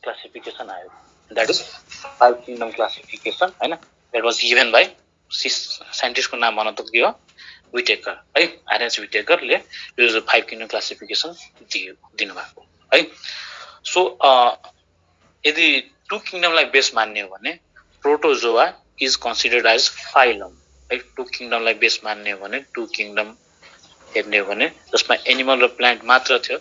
Classification आयो, that is 5 kingdom classification हैन। That was given by साइन्टिस्टको नाम भन्न त के हो, विटेकर है, आरएच विटेकरले यो 5 किङडम क्लासिफिकेसन दिनुभएको है। सो यदि 2 किङडमलाई बेस मान्ने हो भने protozoa is considered as phylum है। 2 किङडमलाई बेस मान्ने हो भने 2 किङडम हेर्ने हो भने जसमा एनिमल र प्लान्ट मात्र थियो,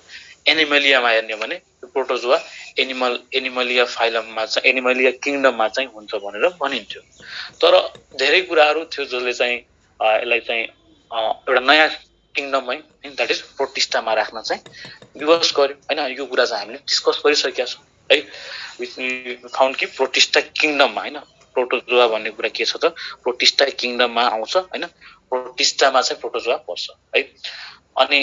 एनिमलियामा हेर्ने हो भने प्रोटोजोआ एनिमलिया फाइलममा चाहिँ एनिमलिया किङडममा चाहिँ हुन्छ भनेर भनिन्थ्यो। तर धेरै कुराहरू थियो जसले चाहिँ यसलाई चाहिँ एउटा नयाँ किङडम है, द्याट इज प्रोटिस्टामा राख्न चाहिँ विवश गर्यो हैन। यो कुरा चाहिँ हामीले डिस्कस गरिसकेका छौँ है। फाउन्ड कि प्रोटिस्टा किङडममा हैन, प्रोटोजोआ भन्ने कुरा के छ त, प्रोटिस्टा किङडममा आउँछ हैन, प्रोटिस्टामा चाहिँ प्रोटोजोआ पर्छ है। अनि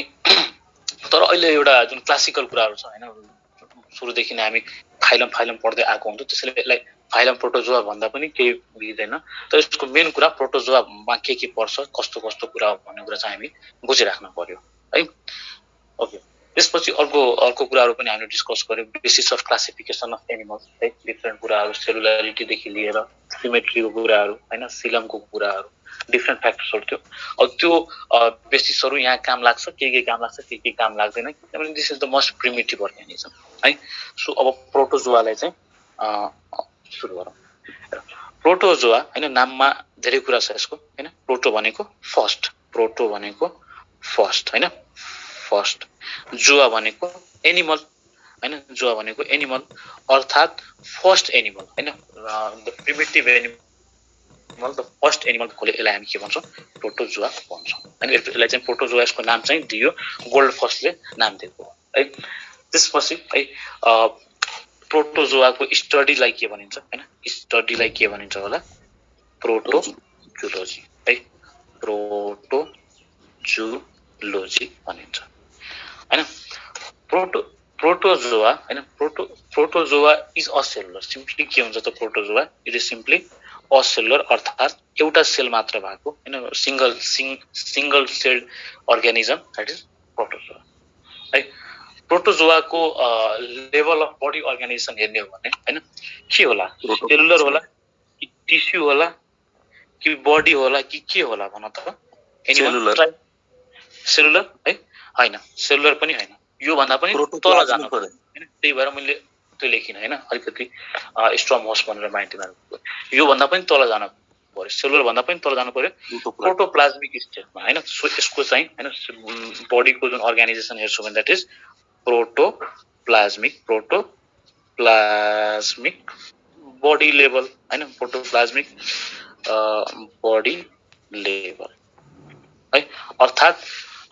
तर अहिले एउटा जुन क्लासिकल कुराहरू छ हैन, सुरुदेखि नै हामी फाइलम पढ्दै आएको हुन्छ, त्यसैले यसलाई फाइलम प्रोटोजोआ भन्दा पनि केही बुझिँदैन। तर यसको मेन कुरा प्रोटोजोआमा के पर्छ, कस्तो कस्तो कुरा भन्ने कुरा चाहिँ हामी बुझिराख्न पर्यो है। ओके, त्यसपछि अर्को कुराहरू पनि हामीले डिस्कस गर्यौँ, basis of classification of animals है। डिफ्रेन्ट कुराहरू, सेलुलारिटीदेखि लिएर सिमेट्रीको कुराहरू हैन, सिलमको कुराहरू, डिफ्रेन्ट फ्याक्टर्सहरू थियो। अब त्यो बेसिसहरू यहाँ काम लाग्छ, के काम लाग्छ, के काम लाग्दैन, किनभने this is the most primitive organism है। सो अब प्रोटोजोआलाई चाहिँ सुरु गरौँ। प्रोटोजोआ हैन, नाममा धेरै कुरा छ यसको हैन। प्रोटो भनेको फर्स्ट, प्रोटो भनेको फर्स्ट हैन, फर्स्ट। जोआ भनेको एनिमल हैन, जोआ भनेको एनिमल अर्थात् फर्स्ट एनिमल हैन, the primitive animal, the first animal खोले यसलाई हामी के भन्छौँ, प्रोटोजोआ भन्छौँ हैन। यसलाई चाहिँ प्रोटोजोआ, यसको नाम चाहिँ दियो गोल्ड फर्स्टले नाम दिएको है। त्यसपछि है प्रोटोजोआको स्टडीलाई के भनिन्छ हैन, स्टडीलाई के भनिन्छ होला, प्रोटोजुलोजी है, प्रोटोजुलोजी भनिन्छ हैन। प्रोटोजोआ हैन, प्रोटोजोआ इज असेलुलर। सिम्पली के हुन्छ त प्रोटोजोआ, इट इज सिम्पली असेलुलर अर्थात् एउटा सेल मात्र भएको हैन, single celled organism, that is protozoa है। प्रोटोजोआको लेभल अफ बडी अर्गानाइजेसन हेर्ने हो भने हैन, के होला, सेलुलर होला कि टिस्यु होला कि बडी होला कि के होला भन त। सेलुलर है, हैन सेलुलर पनि हैन, यो भन्दा पनि तल जानु पर्यो हैन। त्यही भएर मैले त्यो लेखिन हैन, अलिकति स्ट्रङ होस् भनेर माइन्डमा, यो भन्दा पनि तल जानु पर्यो, सेलुलर भन्दा पनि तल जानु पर्यो, प्रोटोप्लाज्मिक स्टेटमा हैन। सो यसको चाहिँ हैन बडीको जुन अर्गानाइजेसन हेर्छौ भने that is protoplasmic body level हैन, प्रोटोप्लाज्मिक बडी लेभल है। अर्थात्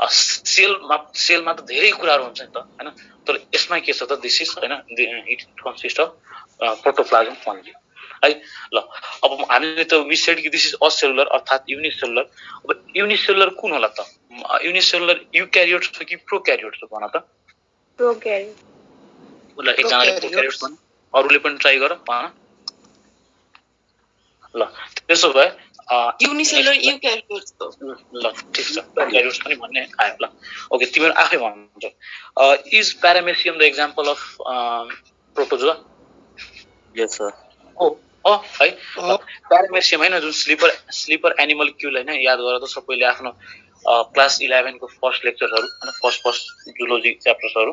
सेलमा त धेरै कुराहरू हुन्छ नि त हैन, तर यसमा के छ त, दिस इज हैन, it consist of protoplasm only है। ल अब हामीले त वी सेड कि दिस इज असेलुलर अर्थात् युनिसेलुलर। अब युनिसेलुलर कुन होला त, युनिसेलुलर युक्यारियोट्स हो कि प्रोक्यारियोट्स हो भन त। प्रोक्यारियोट। ल एकजनाले प्रोक्यारियोट्स भन्छ, अरूले पनि ट्राई गर भन। ल त्यसो भए युनिसेलुलर युक्यारियोट्स हो। ल ठीक छ, प्रोक्यारियोट्स पनि भन्ने आयो। ल ओके, तिमीहरु आफै भन्छ, is paramecium the example of protozoa? Yes sir. हो है, प्यारामेसियम हैन, जुन स्लिपर एनिमल क्युल हैन, याद गर त सबैले आफ्नो क्लास 11 को फर्स्ट लेक्चरहरु हैन, फर्स्ट जुलोजी च्याप्टर्सहरु।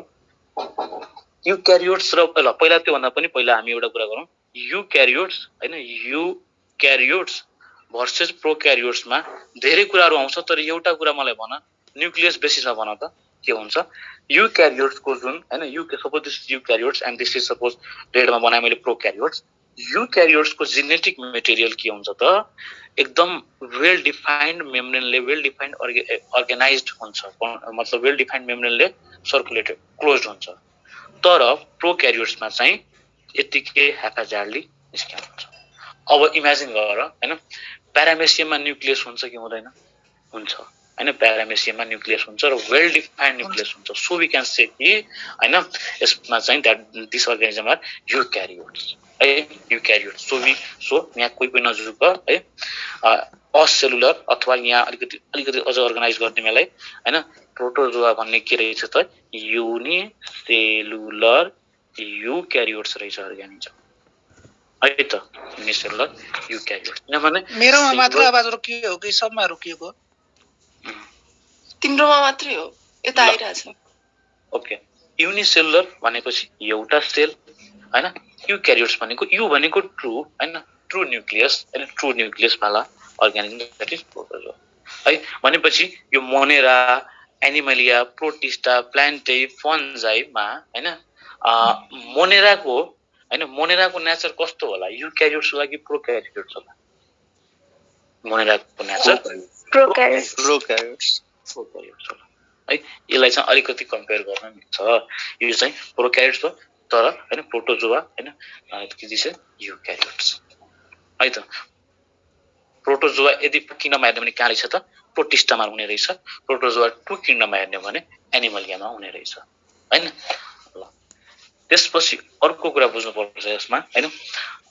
युक्यारियोट्स र ल पहिला त्यो भन्दा पनि पहिला हामी एउटा कुरा गरौँ, युक्यारियोट्स हैन, युक्यारियोट्स भर्सेस प्रोक्यारियोट्समा धेरै कुराहरू आउँछ, तर एउटा कुरा मलाई भन, न्यूक्लियस बेसिसमा भन त के हुन्छ। युक्यारियोट्सको जुन हैन, suppose this eukaryotes and this is suppose रेडमा बनाए मैले प्रोक्यारियोट्स। युक्यारियोट्सको जेनेटिक मटेरियल के हुन्छ त, एकदम वेल डिफाइन्ड मेम्ब्रेनले, वेल डिफाइन्ड अर्गनाइज्ड हुन्छ, मतलब वेल डिफाइन्ड मेम्ब्रेनले सर्कुलेटेड क्लोज्ड हुन्छ। तर प्रोक्यारियोट्समा चाहिँ यतिकै ह्याप्याजार्डली निस्किन्छ हुन्छ। अब इमेजिन गर हैन, प्यारामेसियममा न्यूक्लियस हुन्छ कि हुँदैन? हुन्छ हैन, प्यारामेसियममा न्यूक्लियस हुन्छ र वेल डिफाइन्ड न्यूक्लियस हुन्छ। सो वी क्यान से कि हैन, यसमा चाहिँ दैट दिस अर्गानिजम आर युक्यारियोट्स है, युक्यारियोट्स। सो यहाँ कोही नजुक है, असेलुलर अथवा यहाँ अलिकति अझ अर्गनाइज गर्ने मलाई हैन, प्रोटोजोआ भन्ने के रहेछ त, युनिसेलुलर युक्यारियोट्स रहेछ अर्गानिजम है त युनिसेलुलर युक्यारियोट्स किनभने मेरोमा मात्र आवाज रोकियो कि सबमा रोकिएको तिम्रोमा मात्रै हो यता आइराछ ओके युनिसेलुलर भनेपछि एउटा सेल हैन युक्यारियोट्स भनेको यु भनेको ट्रु हैन ट्रु न्यूक्लियस हैन ट्रु न्यूक्लियस वाला अर्गानिजम दैट इज प्रोटोजोआ है भनेपछि यो मोनेरा एनिमलिया प्रोटिस्टा प्लान्टे फन्जाई मा हैन मोनेराको नेचर कस्तो होला युक्यारियोट्स होला कि प्रोक्यारियोट्स होला मोनेराको नेचर प्रोक्यारियोट्स होला है यसलाई चाहिँ अलिकति कम्पेयर गर्न मिल्छ यो चाहिँ प्रोक्यारियोट्स हो तर हैन प्रोटोजोआ हैन के चाहिँ युक्यारियोट्स है त प्रोटोजोआ यदि किन्डममा हेर्ने भने कहाँ रहेछ त प्रोटिस्टामा हुने रहेछ प्रोटोजोआ 2 किन्डममा हेर्ने भने एनिमलियामा हुने रहेछ हैन ल त्यसपछि अर्को कुरा बुझ्नु पर्छ यसमा हैन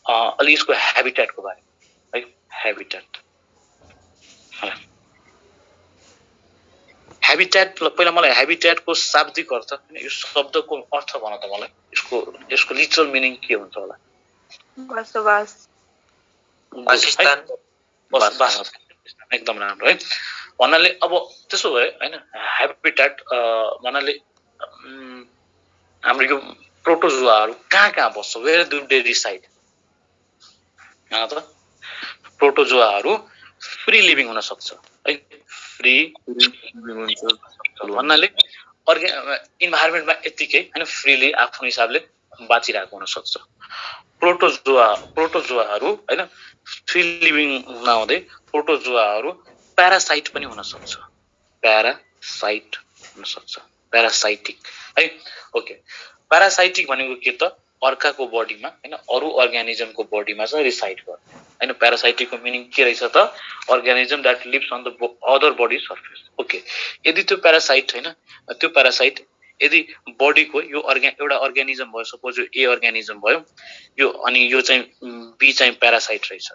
अलि यसको ह्याबिट्याटको बारेमा है ह्याबिट्याट ह्याबिट्याट पहिला मलाई ह्याबिट्याटको शाब्दिक अर्थ यो शब्दको अर्थ भन त मलाई यसको लिटरल मिनिङ के हुन्छ होला बसोबास वासस्थान एकदम राम्रो है भन्नाले अब त्यसो भए हैन ह्याबिट्याट भन्नाले हाम्रो यो प्रोटोजोआहरु कहाँ बस्छ वेयर डु दे रिसाइड हैन त प्रोटोजोआहरु फ्री लिभिङ हुन सक्छ है फ्री भन्नाले इन्भाइरोमेन्टमा यतिकै हैन फ्रीली आफ्नो हिसाबले बाँचिरहेको हुन सक्छ प्रोटोजोआहरु हैन फ्री लिभिङ नहुँदै प्रोटोजोआहरु प्यारासाइट पनि हुन सक्छ प्यारासाइटिक है ओके प्यारासाइटिक भनेको के त अर्काको बडीमा हैन अरु अर्गानिजमको बडीमा चाहिँ रिसाइड गर्ने हैन प्यारासाइटिकको मिनिङ के रहेछ त organism that lives on the other body surface okay यदि त्यो प्यारासाइट यदि बडीको यो एउटा अर्गानिजम भयो सपोज यो ए अर्गानिजम भयो यो अनि यो चाहिँ बी चाहिँ प्यारासाइट रहेछ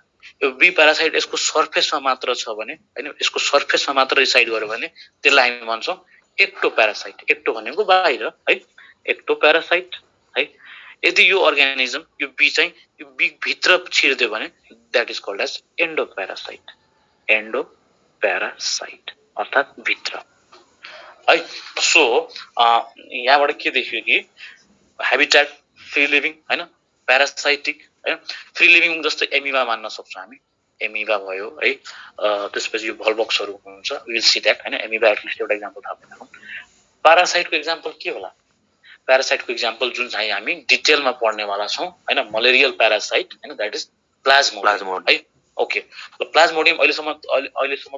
यो बी प्यारासाइट यसको सर्फेसमा मात्र छ भने हैन यसको सर्फेसमा मात्र रिसाइड गर्यो भने त्यसलाई हामी भन्छौं एक्टोप्यारासाइट एक्टो भनेको बाहिर है एक्टोप्यारासाइट है यदि यो अर्गानिजम यो बी चाहिँ यो बी भित्र छिर्दियो भने दैट इज कॉल्ड एज एन्डोप्यारासाइट अर्थात भित्र है सो यहाँबाट के देखियो कि ह्याबिट्याट फ्री लिभिङ हैन प्यारासाइटिक हैन फ्री लिभिङ जस्तो एमिबा मान्न सक्छौं हामी एमिबा भयो है त्यसपछि यो भल्बक्सहरु हुन्छ विल सी दैट हैन एमिबा एटलिस्ट एउटा एक्जाम्पल थाहा पाउँ प्यारासाइटको एक्जाम्पल के होला प्यारासाइटको एक्जाम्पल जुन चाहिँ हामी डिटेलमा पढ्नेवाला छौं हैन मलेरियल प्यारासाइट हैन दैट इज प्लाज्मोडियम है ओके ल प्लाज्मोडियम अहिलेसम्म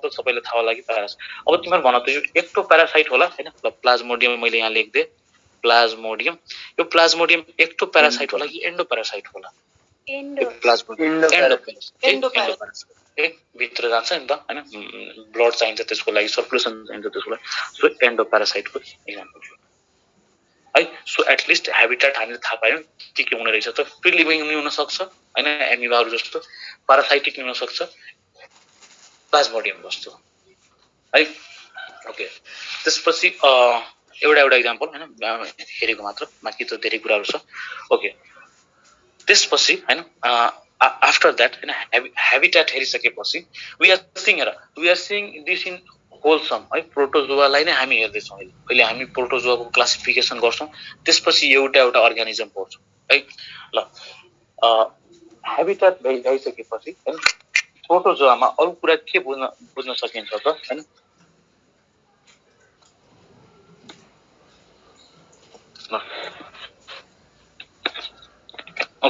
त सबैलाई थाहा होला कि प्यारासाइट अब तिम्रो भन त यो एक्टोप्यारासाइट होला हैन ल प्लाज्मोडियम मैले यहाँ लेख्दे प्लाज्मोडियम यो प्लाज्मोडियम एक्टोप्यारासाइट होला कि एन्डोप्यारासाइट होला एन्डोप्यारासाइट भित्र जान्छ नि त हैन ब्लड चाहिन्छ त्यसको लागि सर्कुलेसन चाहिन्छ त्यसको लागि सो एन्डोप्यारासाइटको एक्जाम्पल है सो एटलिस्ट ह्याबिट्याट हामीले थाहा पायौं के हुने रहेछ त फ्री लिभिङ हुन सक्छ हैन एमिबाहरु जस्तो प्यारासाइटिक हुन सक्छ प्लाज्मोडियम जस्तो है ओके त्यसपछि एउटा एक्जाम्पल हैन हेरेको मात्र बाकी त धेरै कुराहरु छ ओके त्यसपछि हैन आफ्टर दैट हैन ह्याबिट्याट हेरिसकेपछि we are seeing this in wholesome है प्रोटोजोआलाई नै हामी हेर्दै छौं अहिले हामी प्रोटोजोआको क्लासिफिकेसन गर्छौं त्यसपछि एउटा अर्गानिजम पढ्छौं है ल ह्याबिट्याट भइसकेपछि हैन प्रोटोजोआमा अरु कुरा के बुझ्न सकिन्छ त हैन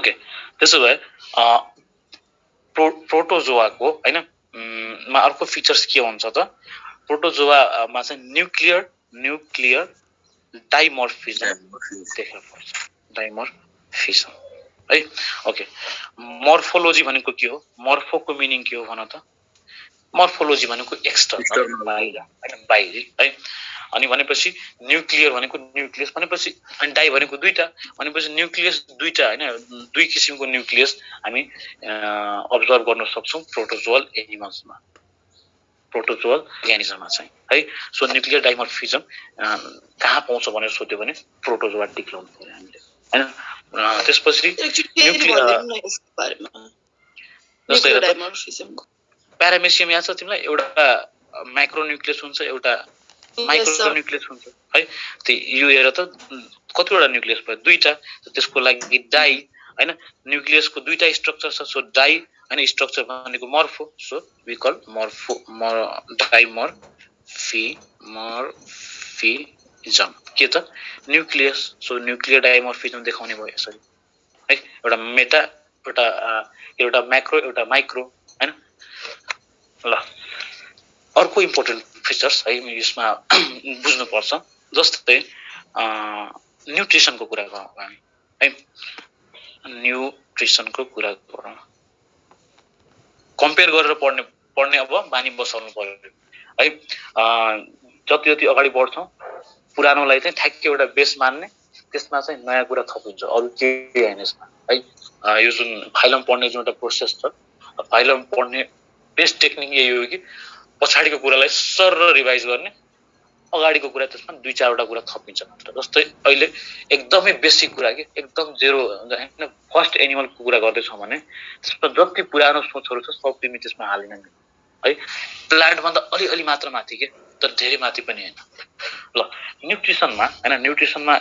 ओके त्यसो भए प्रोटोजोआको हैन मा अर्को फिचर्स के हुन्छ त प्रोटोजोआमा चाहिँ न्यूक्लियर डाइमर्फिजम देख्न पर्छ डाइमर्फिजम है ओके मोर्फोलोजी भनेको के हो मोर्फोको मिनिङ के हो भन त मोर्फोलोजी भनेको एक्सटर्नल बाहिरी है अनि भनेपछि न्यूक्लियर भनेको न्यूक्लियस भनेपछि अनि डाइ भनेको दुईटा भनेपछि न्यूक्लियस दुईटा हैन दुई किसिमको न्यूक्लियस हामी अब्जर्भ गर्न सक्छौं प्रोटोजोअल एनिमल्समा प्रोटोजोअल अर्गानिजममा चाहिँ है सो न्यूक्लियर डाइमर्फिजम कहाँ पाउँछ भनेर सोध्यो भने प्रोटोजोआ डिक्लाउनु पर्यो हामीले हैन त्यसपछि प्यारामेसियम याद छ तिमीलाई एउटा माइक्रोन्युक्लियस हुन्छ एउटा माइक्रोन्युक्लियस हुन्छ है यो हेर त कतिवटा न्युक्लियस भयो दुईटा त्यसको लागि डाई हैन न्युक्लियसको दुईटा स्ट्रक्चर छ सो डाई हैन स्ट्रक्चर भनेको मर्फो सो वी कल डाइमर्फिजम के त न्युक्लियस सो न्युक्लियर डाइमर्फिजम देखाउने भयो यसरी है एउटा मेटा एउटा म्याक्रो एउटा माइक्रो हैन ल अर्को इम्पोर्टेन्ट फिचर्स है यसमा बुझ्नुपर्छ जस्तै न्युट्रिसनको कुरा गरौँ हामी है न्युट्रिसनको कुरा गरौँ कम्पेयर गरेर पढ्ने अब बानी बसाउनु पर्यो है जति जति अगाडि बढ्छौँ पुरानोलाई चाहिँ ठ्याक्कै एउटा बेस मान्ने त्यसमा चाहिँ नयाँ कुरा थपिन्छ अरू केही हैन यसमा है यो जुन फाइलम पढ्ने जुन एउटा प्रोसेस छ फाइलम पढ्ने बेस्ट टेक्निक यही हो कि पछाडिको कुरालाई सर रिभाइज गर्ने अगाडिको कुरा त्यसमा दुई चारवटा कुरा थपिन्छ मात्र जस्तै अहिले एकदमै बेसिक कुरा के एकदम जेरो हैन फर्स्ट एनिमलको कुरा गर्दैछौँ भने त्यसमा जति पुरानो सोचहरू छ सब तिमी त्यसमा हालिन है प्लान्ट भन्दा अलि मात्र माथि के तर धेरै माथि पनि हैन ल न्युट्रिसनमा हैन न्युट्रिसनमा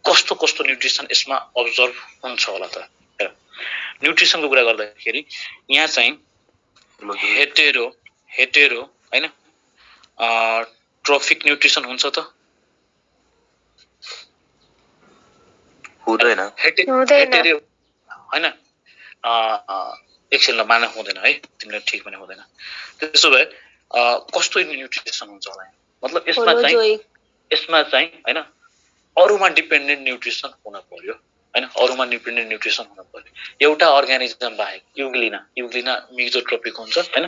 कस्तो न्युट्रिसन यसमा अब्जर्भ हुन्छ होला त न्युट्रिसनको कुरा गर्दाखेरि यहाँ चाहिँ हेटेरो हैन ट्रोफिक न्युट्रिसन हुन्छ त हुँदैन हेटेरो हैन एकछिन मान्न हुँदैन है तिमीले ठीक पनि हुँदैन त्यसो भए कस्तो न्युट्रिसन हुन्छ होला मतलब यसमा चाहिँ हैन अरूमा डिपेन्डेन्ट न्युट्रिसन हुन पर्यो हैन अरूमा डिपेन्डेन्ट न्युट्रिसन हुन पर्यो एउटा अर्गानिजम बाहेक युग्लिना मिक्जोट्रोपिक हुन्छ हैन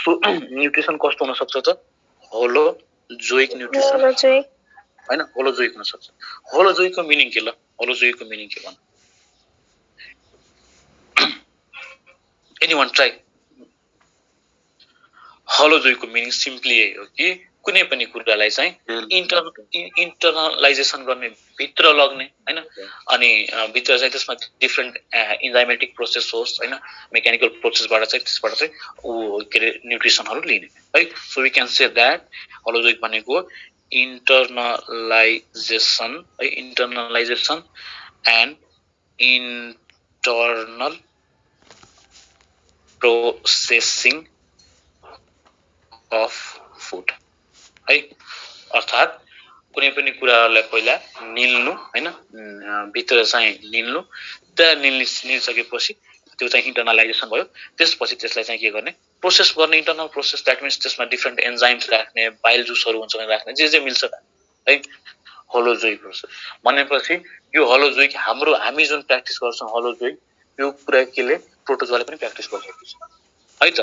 सो न्युट्रिसन कस्तो हुन सक्छ त होलोजोइक न्युट्रिसन हैन होलोजोइक हुन सक्छ होलोजोइकको मिनिङ के ल होलोजोइकको मिनिङ के भन एनीवन ट्राई होलोजोइकको मिनिङ सिम्पली यही हो कि कुनै पनि कुरालाई चाहिँ इन्टरनलाइजेसन गर्ने भित्र लग्ने हैन अनि भित्र चाहिँ त्यसमा डिफरेन्ट इन्जाइमेटिक प्रोसेस होस् हैन मेकानिकल प्रोसेसबाट चाहिँ त्यसबाट चाहिँ के रे न्युट्रिसनहरु लिने है so we can say that holozoic भनेको internalization and internal processing of food है अर्थात कुनै पनि कुरालाई पहिला निल्नु हैन भित्र चाहिँ निल्नु त्यहाँ निल्सकेपछि त्यो चाहिँ इन्टरनलाइजेसन भयो त्यसपछि त्यसलाई चाहिँ के गर्ने प्रोसेस गर्ने इन्टरनल प्रोसेस दैट मिन्स त्यसमा डिफरेन्ट एन्जाइम्स राख्ने बाइल जुसहरु हुन्छ भने राख्ने जे मिल्छ है होलोजोइक प्रोसेस भनेपछि यो होलोजोइक हामी जुन प्र्याक्टिस गर्छौं होलोजोइक यो कुरा केले प्रोटोजोआले पनि प्र्याक्टिस गरिरहेको छ है त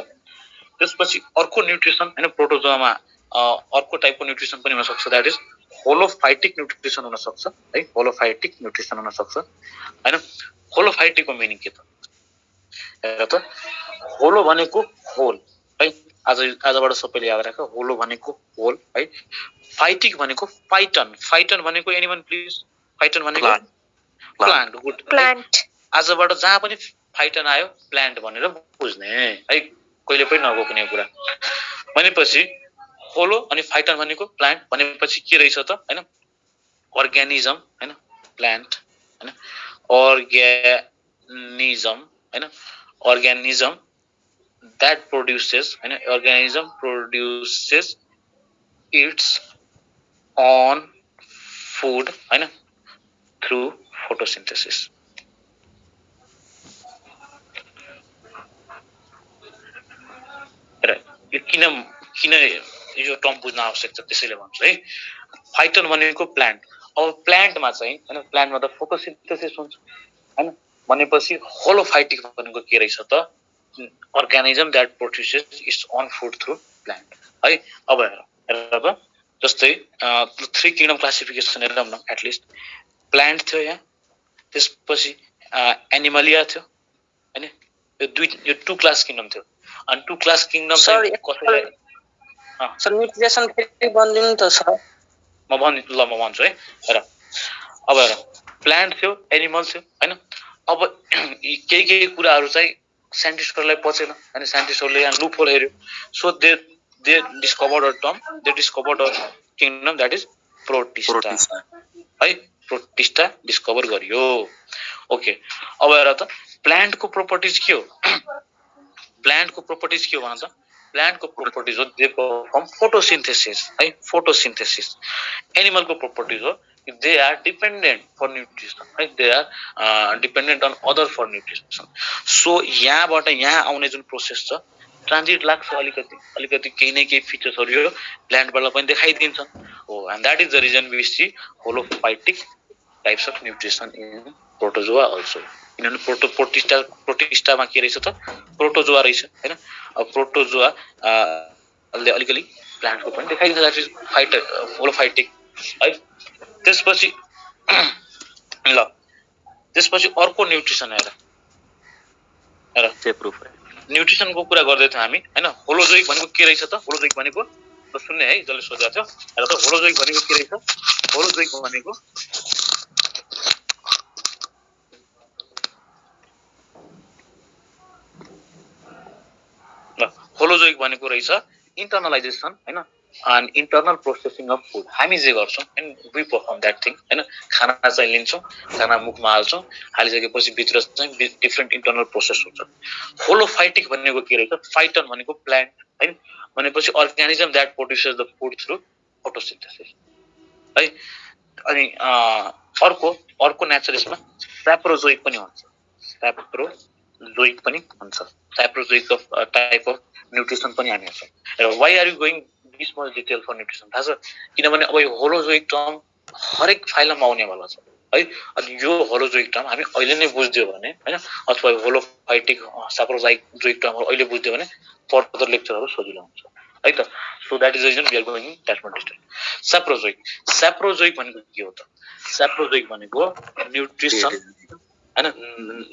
त्यसपछि अर्को न्युट्रिसन हैन प्रोटोजोआमा अर्को टाइपको न्युट्रिसन पनि हुन सक्छ दैट इज होलोफाइटिक न्युट्रिसन हुन सक्छ है होलोफाइटिक न्युट्रिसन हुन सक्छ हैन होलोफाइटिकको मिनिङ के त हेर त होलो भनेको होल है आजबाट सबैले याद राख होलो भनेको होल है फाइटिक भनेको फाइटन भनेको एनिवन प्लिज फाइटन भनेको प्लान्ट गुड प्लान्ट आजबाट जहाँ पनि फाइटन आयो प्लान्ट भनेर बुझ्ने है कहिले पनि नगोक्ने कुरा भनेपछि होलो अनि फाइटन भनेको प्लान्ट भनेपछि के रहेछ त हैन अर्गानिजम हैन प्लान्ट हैन organism that produces its own food through photosynthesis यो किन यो टर्म बुझ्न आवश्यक छ त्यसैले भन्छु है फाइटन भनेको प्लान्ट अब प्लान्टमा चाहिँ हैन प्लान्टमा त फोटोसिन्थेसिस हुन्छ हैन भनेपछि होलोफाइटिक भनेको के रहेछ त organism that produces its own food through plant है अब हेर जस्तै 3 किंगडम क्लासिफिकेसन हेरौँ न एटलिस्ट प्लान्ट थियो यहाँ त्यसपछि एनिमलिया थियो हैन यो 2 क्लास किंगडम थियो अनि 2 क्लास किंगडम चाहिँ कसैलाई सर न्युट्रिसन फेरि भन्दिनु त सर म भन्छु है हेर अब हेर प्लान्ट थियो, एनिमल थियो हैन। अब केही कुराहरु चाहिँ साइन्टिस्टहरुलाई पचेन हैन, साइन्टिस्टहरुले यहाँ लुप होल हेर्यो। So they discovered a term, they discovered a kingdom that is protista है। प्रोटिस्टा डिस्कभर गरियो। ओके, अब हेर त प्लान्टको प्रोपर्टिज के हो? प्लान्टको प्रोपर्टिज के हो भन्छ? प्लान्टको प्रोपर्टिज हो दे परफर्म फोटोसिन्थेसिस है, फोटोसिन्थेसिस। एनिमलको प्रोपर्टिज हो they are dependent for nutrition है, they are dependent on other for nutrition. So यहाँबाट यहाँ आउने जुन प्रोसेस छ ट्रान्जिट लाग्छ, अलिकति केही न केही फिचर्सहरु यो प्लान्टबाट पनि देखाइदिन्छ हो। And that is the reason we see holophytic types of nutrition in protozoa also. किनभने प्रोटिस्टामा के रहेछ त? प्रोटोजोआ रहेछ हैन। अब प्रोटोजोआ अलिकति प्लान्टको पनि देखाइदिन्छ, दैट इज होलोफाइटिक है। त्यसपछि ल त्यसपछि अर्को न्युट्रिसन हेर प्रुफ है। न्युट्रिसनको कुरा गर्दै थियौं हामी हैन। होलोजोइक भनेको के रहेछ त? होलोजोइक भनेको त सुन्ने है, जसले सोधेको थियो हेर त होलोजोइक भनेको के रहेछ? होलोजोइक भनेको होलोजोइक भनेको रहेछ इन्टरनलाइजेसन हैन, and internal processing of food. हामी जे गर्छौं and we perform that thing हैन। खाना चाहिँ लिन्छौं, खाना मुखमा हाल्छौं, हालिसकेपछि भित्र चाहिँ डिफरेन्ट इन्टरनल प्रोसेस हुन्छ। होलोफाइटिक भनेको के रहेछ? फाइटन भनेको प्लान्ट हैन, भनेपछि organism that produces the food through photosynthesis है। अनि अर्को नेचरलिस्टमा सैप्रोजोइक पनि हुन्छ, सैप्रोजोइक पनि हुन्छ। Saprozoic of type of nutrition पनि हामी हेर्छौं। Why are you going this much detail for nutrition? थाहा छ? किनभने अब यो होलोजोइक टर्म हरेक फाइलममा आउनेवाला छ है। अनि यो होलोजोइक टर्म हामी अहिले नै बुझ्दियो भने हैन, अथवा होलोफाइटिक सैप्रोजोइक टर्महरु अहिले बुझ्दियो भने फर्दर लेक्चरहरु सजिलो हुन्छ है त। So that is the reason we are going that much detail. Saprozoic भनेको के हो त? सैप्रोजोइक भनेको न्युट्रिसन हैन,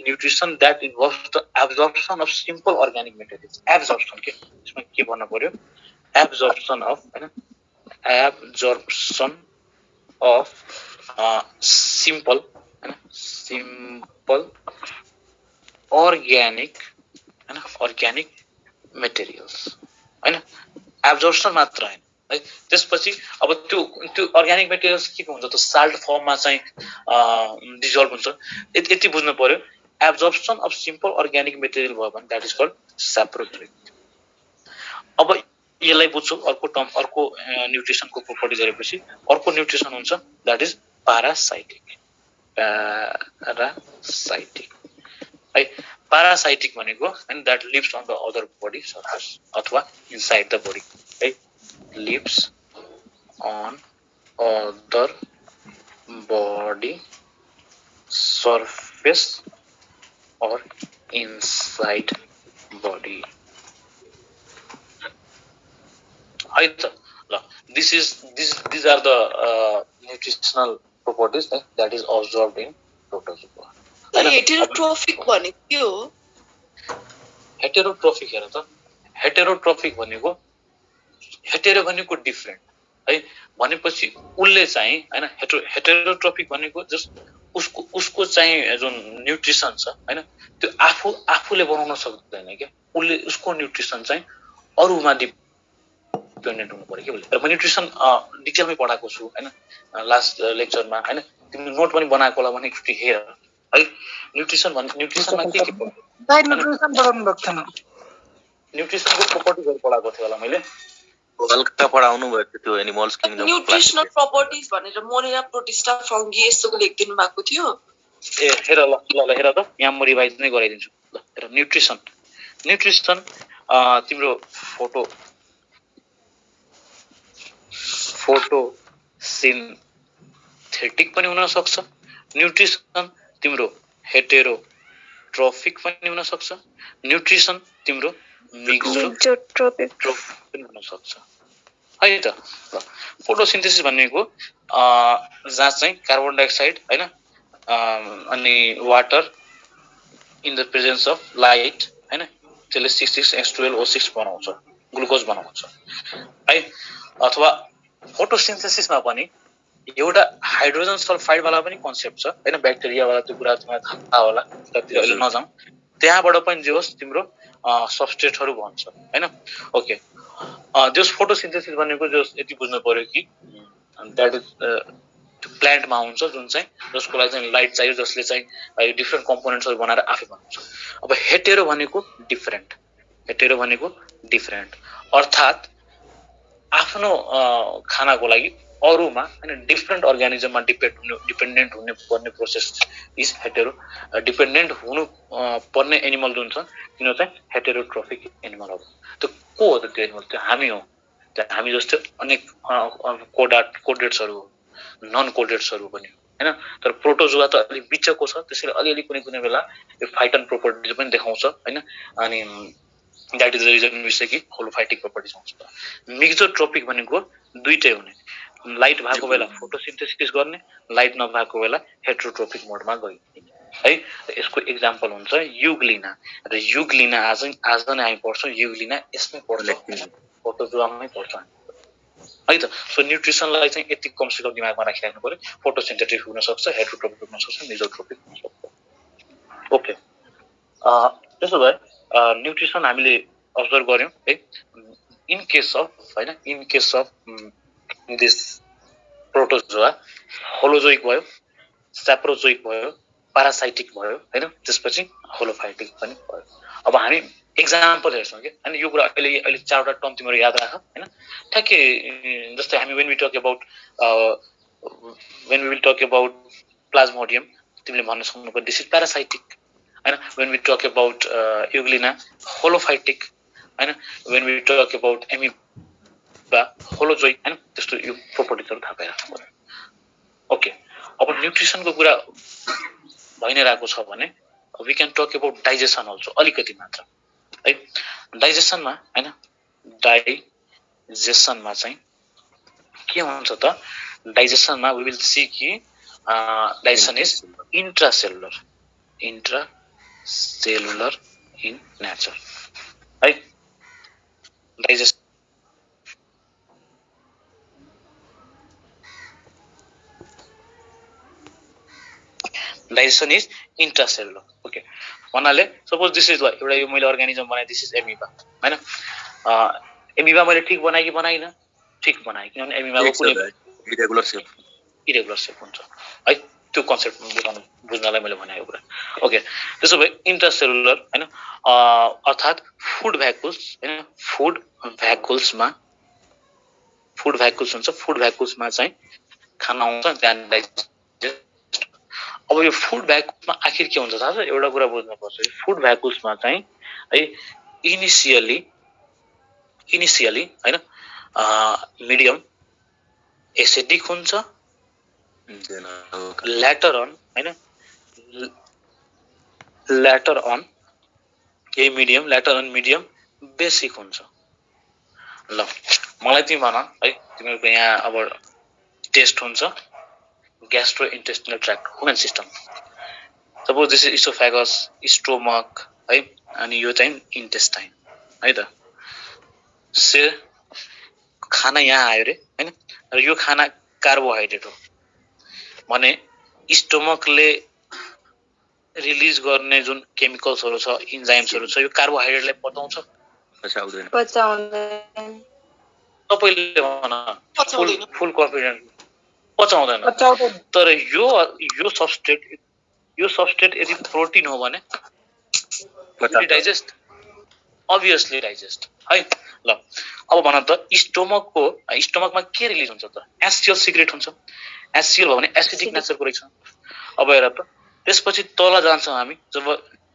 nutrition that involves the absorption of simple organic materials. Absorption के यसमा के भन्न पर्यो? एब्जर्प्सन अफ हैन, एब्जर्प्सन अफ सिम्पल हैन, सिम्पल अर्गानिक हैन, अर्गानिक मेटेरियल्स हैन। एब्जर्प्सन मात्र हैन है। त्यसपछि अब त्यो अर्गानिक मेटेरियल्स के हुन्छ त? साल्ट फर्ममा चाहिँ डिजल्भ हुन्छ। यति बुझ्नु पर्यो। Absorption of simple organic material भयो भने दैट इज कॉल्ड सैप्रोजोइक। अब यसलाई बुझ्छौ। अर्को टर्म, अर्को न्युट्रिसनको प्रोपर्टिज हेरेपछि अर्को न्युट्रिसन हुन्छ दैट इज प्यारासाइटिक। प्यारासाइटिक है। प्यारासाइटिक भनेको and that lives on the other body surface अथवा इनसाइड द बडी है। lives on other body surface or inside body है त। ल these are the nutritional properties that is observed in protozoa। Heterotrophic भनेको के हो? Heterotrophic हेर त, हेटेरोट्रोफिक भनेको हेटेरो भनेको डिफरेन्ट है। भनेपछि उसले चाहिँ हैन, हेटेरोट्रोफिक भनेको जस्ट उसको चाहिँ जुन न्युट्रिसन छ हैन, त्यो आफूले बनाउन सक्दैन क्या। उसले उसको न्युट्रिसन चाहिँ अरूमा डिपेन्डेन्ट हुनु पर्यो के भन्छ। र म न्युट्रिसन डिटेलमै पढाएको छु हैन लास्ट लेक्चरमा हैन। तिमीले नोट पनि बनाएको होला भने एकचोटि हेर है। न्युट्रिसनमा के न्युट्रिसन पढाउनु भएको छैन। न्युट्रिसनको प्रोपर्टिजहरु पढाएको थियो होला मैले। हल्का पढाउनु भएको थियो एनिमल्स किंगडम। न्युट्रिसनल प्रोपर्टिज भनेर मोनिरा प्रोटिस्टा फंगी यस्तोको लेखिदिनु भएको थियो। ए हेर ल हेर त, यहाँ म रिभाइज नै गराइदिन्छु। ल हेर, न्युट्रिसन तिम्रो फोटो सिन्थेटिक पनि हुन सक्छ। न्युट्रिसन तिम्रो हेटेरोट्रोफिक पनि हुन सक्छ। न्युट्रिसन तिम्रो मिक्सोट्रोफिक पनि हुन सक्छ है त। ल फोटोसिन्थेसिस भनेको जहाँ चाहिँ कार्बन डाइअक्साइड हैन अनि water in the presence of light हैन, त्यसले 6,6H12O6 बनाउँछ, ग्लुकोज बनाउँछ है। अथवा फोटोसिन्थेसिसमा पनि एउटा हाइड्रोजन सल्फाइड वाला पनि कन्सेप्ट छ हैन ब्याक्टेरिया वाला त्यो कुरा तिमीलाई थाहा होला त्यतिर अहिले नजाउँ त्यहाँबाट पनि जे होस् तिम्रो सबस्ट्रेटहरु भन्छ हैन ओके जस फोटोसिन्थेसिस भनेको जस यति बुझ्नु पर्यो कि दैट इज प्लान्टमा हुन्छ जुन चाहिँ जसको लागि चाहिँ लाइट चाहियो जसले चाहिँ डिफरेन्ट कम्पोनेन्ट्सहरु बनाएर आफै बनाउँछ अब हेटेरो भनेको डिफरेन्ट अर्थात आफ्नो खानाको लागि अरुमा हैन डिफरेन्ट अर्गानिजममा डिपेन्डेन्ट हुने पर्ने प्रोसेस इज हेटेरो डिपेन्डेन्ट हुनु पर्ने एनिमल जुन छ तिनीहरु चाहिँ हेटेरोट्रोफिक एनिमल हो त्यो को हो त त्यो एनिमल त्यो हामी हो हामी जस्तो अनेक कोडेट्सहरु नन कोडेट्सहरु पनि हैन तर प्रोटोजोआ त अलि बिचको छ त्यसैले अलिअलि कुनै बेला यो फाइटन प्रोपर्टिज पनि देखाउँछ हैन अनि that is the reason we say कि होलोफाइटिक प्रोपर्टिज हुन्छ मिक्सोट्रोपिक भनेको दुईटै हुने लाइट भएको बेला फोटोसिन्थेसिस गर्ने लाइट नभएको बेला हेटेरोट्रोपिक मोडमा गयो है यसको एक्जाम्पल हुन्छ युग्लिना र युग्लिना आज नै हामी पढ्छौं युग्लिना यसमै पढ्छ प्रोटोजोआमै पढ्छ है त सो न्यूट्रिसनलाई चाहिँ यति कम से कम दिमागमा राखिराख्नु पर्यो फोटोसिन्थेटिक हुन सक्छ हेटेरोट्रोपिक हुन सक्छ मिजोट्रोपिक हुन सक्छ ओके त्यसो भए न्यूट्रिसन हामीले अब्जर्भ गर्यौं है in case of this protozoa holozoic भयो सैप्रोजोइक भयो पारासाइटिक भयो हैन त्यसपछि होलोफाइटिक पनि भयो अब हामी एक्जाम्पल हेर्छौं के अनि यो कुरा अहिले चारवटा टर्म तिम्रो याद राख हैन ठ्याक्कै जस्तै हामी when we will talk about plasmodium तिमीले भन्न सक्नुपर्छ दिस इज प्यारासाइटिक हैन when we talk about euglena holophytic हैन when we talk about amoeba holozoic हैन त्यस्तो यो प्रोपर्टिजहरु थाहा पाइराख्नु पर्यो ओके अब न्यूट्रिसनको कुरा भइ नै रहेको छ भने we can talk about digestion also अलिकति मात्र है डाइजेसनमा हैन डाइजेसनमा चाहिँ के हुन्छ त डाइजेसनमा वी विल सी कि digestion is intracellular in nature है डाइजेसन इज इंट्रासेलुलर ओके भन्नाले सपोज दिस इज एउटा यो मैले अर्गानिजम बनाए दिस इज एमिबा हैन एमिबा मैले ठीक बनाए कि बनाइन ठीक बनाए किनभने एमिबाको कुनै इरेगुलर शेप हुन्छ है त्यो कन्सेप्ट बुझ्नलाई मैले भनेको कुरा ओके त्यसो भए इंट्रासेलुलर हैन अर्थात फुड भ्याकुल्स हैन फुड भ्याकुल्समा हुन्छ फुड भ्याकुल्समा चाहिँ खाना आउँछ त्यहाँ डाइजेस्ट अब यो फुड भ्याकुल्समा आखिर के हुन्छ थाहा छ एउटा कुरा बुझ्नुपर्छ फुड भ्याकुल्समा चाहिँ है इनिशियली हैन मिडियम एसिडिक हुन्छ later on यही मिडियम बेसिक हुन्छ ल मलाई तिमी भन है तिमीहरुको यहाँ अब टेस्ट हुन्छ gastro intestinal tract human system suppose this is oesophagus stomach है अनि यो चाहिँ इन्टेस्टाइन है त से खाना यहाँ आयो रे हैन र यो खाना कार्बोहाइड्रेट हो भने स्टोमकले रिलिज गर्ने जुन केमिकल्सहरु छ इन्जाइम्सहरु छ यो कार्बोहाइड्रेटलाई पचाउँदैन तपाईले भन फुल कन्फिडेन्ट पचाउँदैन तर यो सबस्ट्रेट यदि प्रोटिन हो भने डाइजेस्ट अभियसली डाइजेस्ट है ल अब भन त स्टोमकमा के रिलिज हुन्छ त एसियल सिक्रेट हुन्छ एसियल हो भने एसिडिक नेचरको रहेछ अब हेर त त्यसपछि तल जान्छौं हामी जब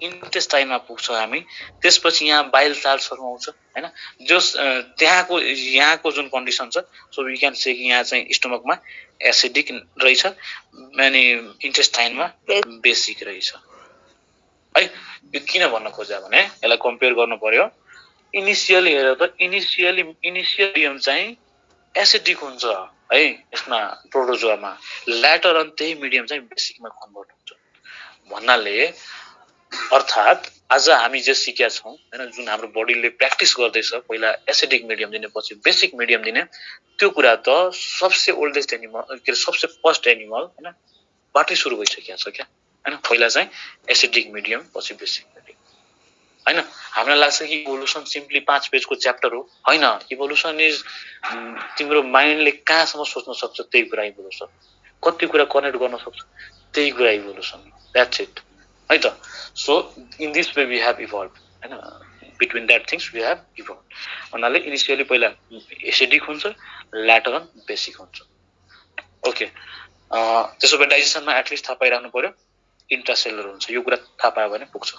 इन्टेस्टाइनमा पुग्छौं हामी त्यसपछि यहाँ बाइल चाल्सहरु आउँछ हैन जस यहाँको जुन कन्डिसन छ सो वी क्यान से कि यहाँ चाहिँ स्टोमकमा एसिडिक रहेछ अनि इन्टेस्टाइनमा बेसिक रहेछ है यो किन भन्न खोजे भने यसलाई कम्पेयर गर्नु पर्यो इनिशियली हेर त इनिशियलियम चाहिँ एसिडिक हुन्छ है यसमा प्रोटोजोआमा ल्याटर अन त्यही मिडियम चाहिँ बेसिकमा कन्भर्ट हुन्छ भन्नाले अर्थात आज हामी जे सिकेका छौँ हैन, जुन हाम्रो बडीले प्र्याक्टिस गर्दैछ, पहिला एसिडिक मिडियम दिने, पछि बेसिक मिडियम दिने, त्यो कुरा त सबसे ओल्डेस्ट एनिमल के सबसे फर्स्ट एनिमल हैन बाटै सुरु भइसकेको छ क्या हैन। पहिला चाहिँ एसिडिक मिडियम, पछि बेसिक मिडियम हैन। हामीलाई लाग्छ कि इभोल्युसन सिम्पली 5 पेजको च्याप्टर हो, हैन। इभोल्युसन इज तिम्रो माइन्डले कहाँसम्म सोच्न सक्छ त्यही कुरा इभोल्युसन, कति कुरा कनेक्ट गर्न सक्छ त्यही कुरा इभोल्युसन, द्याट्स इट है त। So in this way we have evolve हैन, between that things we have evolve. भन्नाले इनिसियली पहिला एसिडिक हुन्छ, ल्याटर अन बेसिक हुन्छ। ओके, त्यसो भए डाइजेसनमा एटलिस्ट थाहा पाइराख्नु पर्यो इन्ट्रासेलुलर हुन्छ, यो कुरा थाहा पायो भने पुग्छ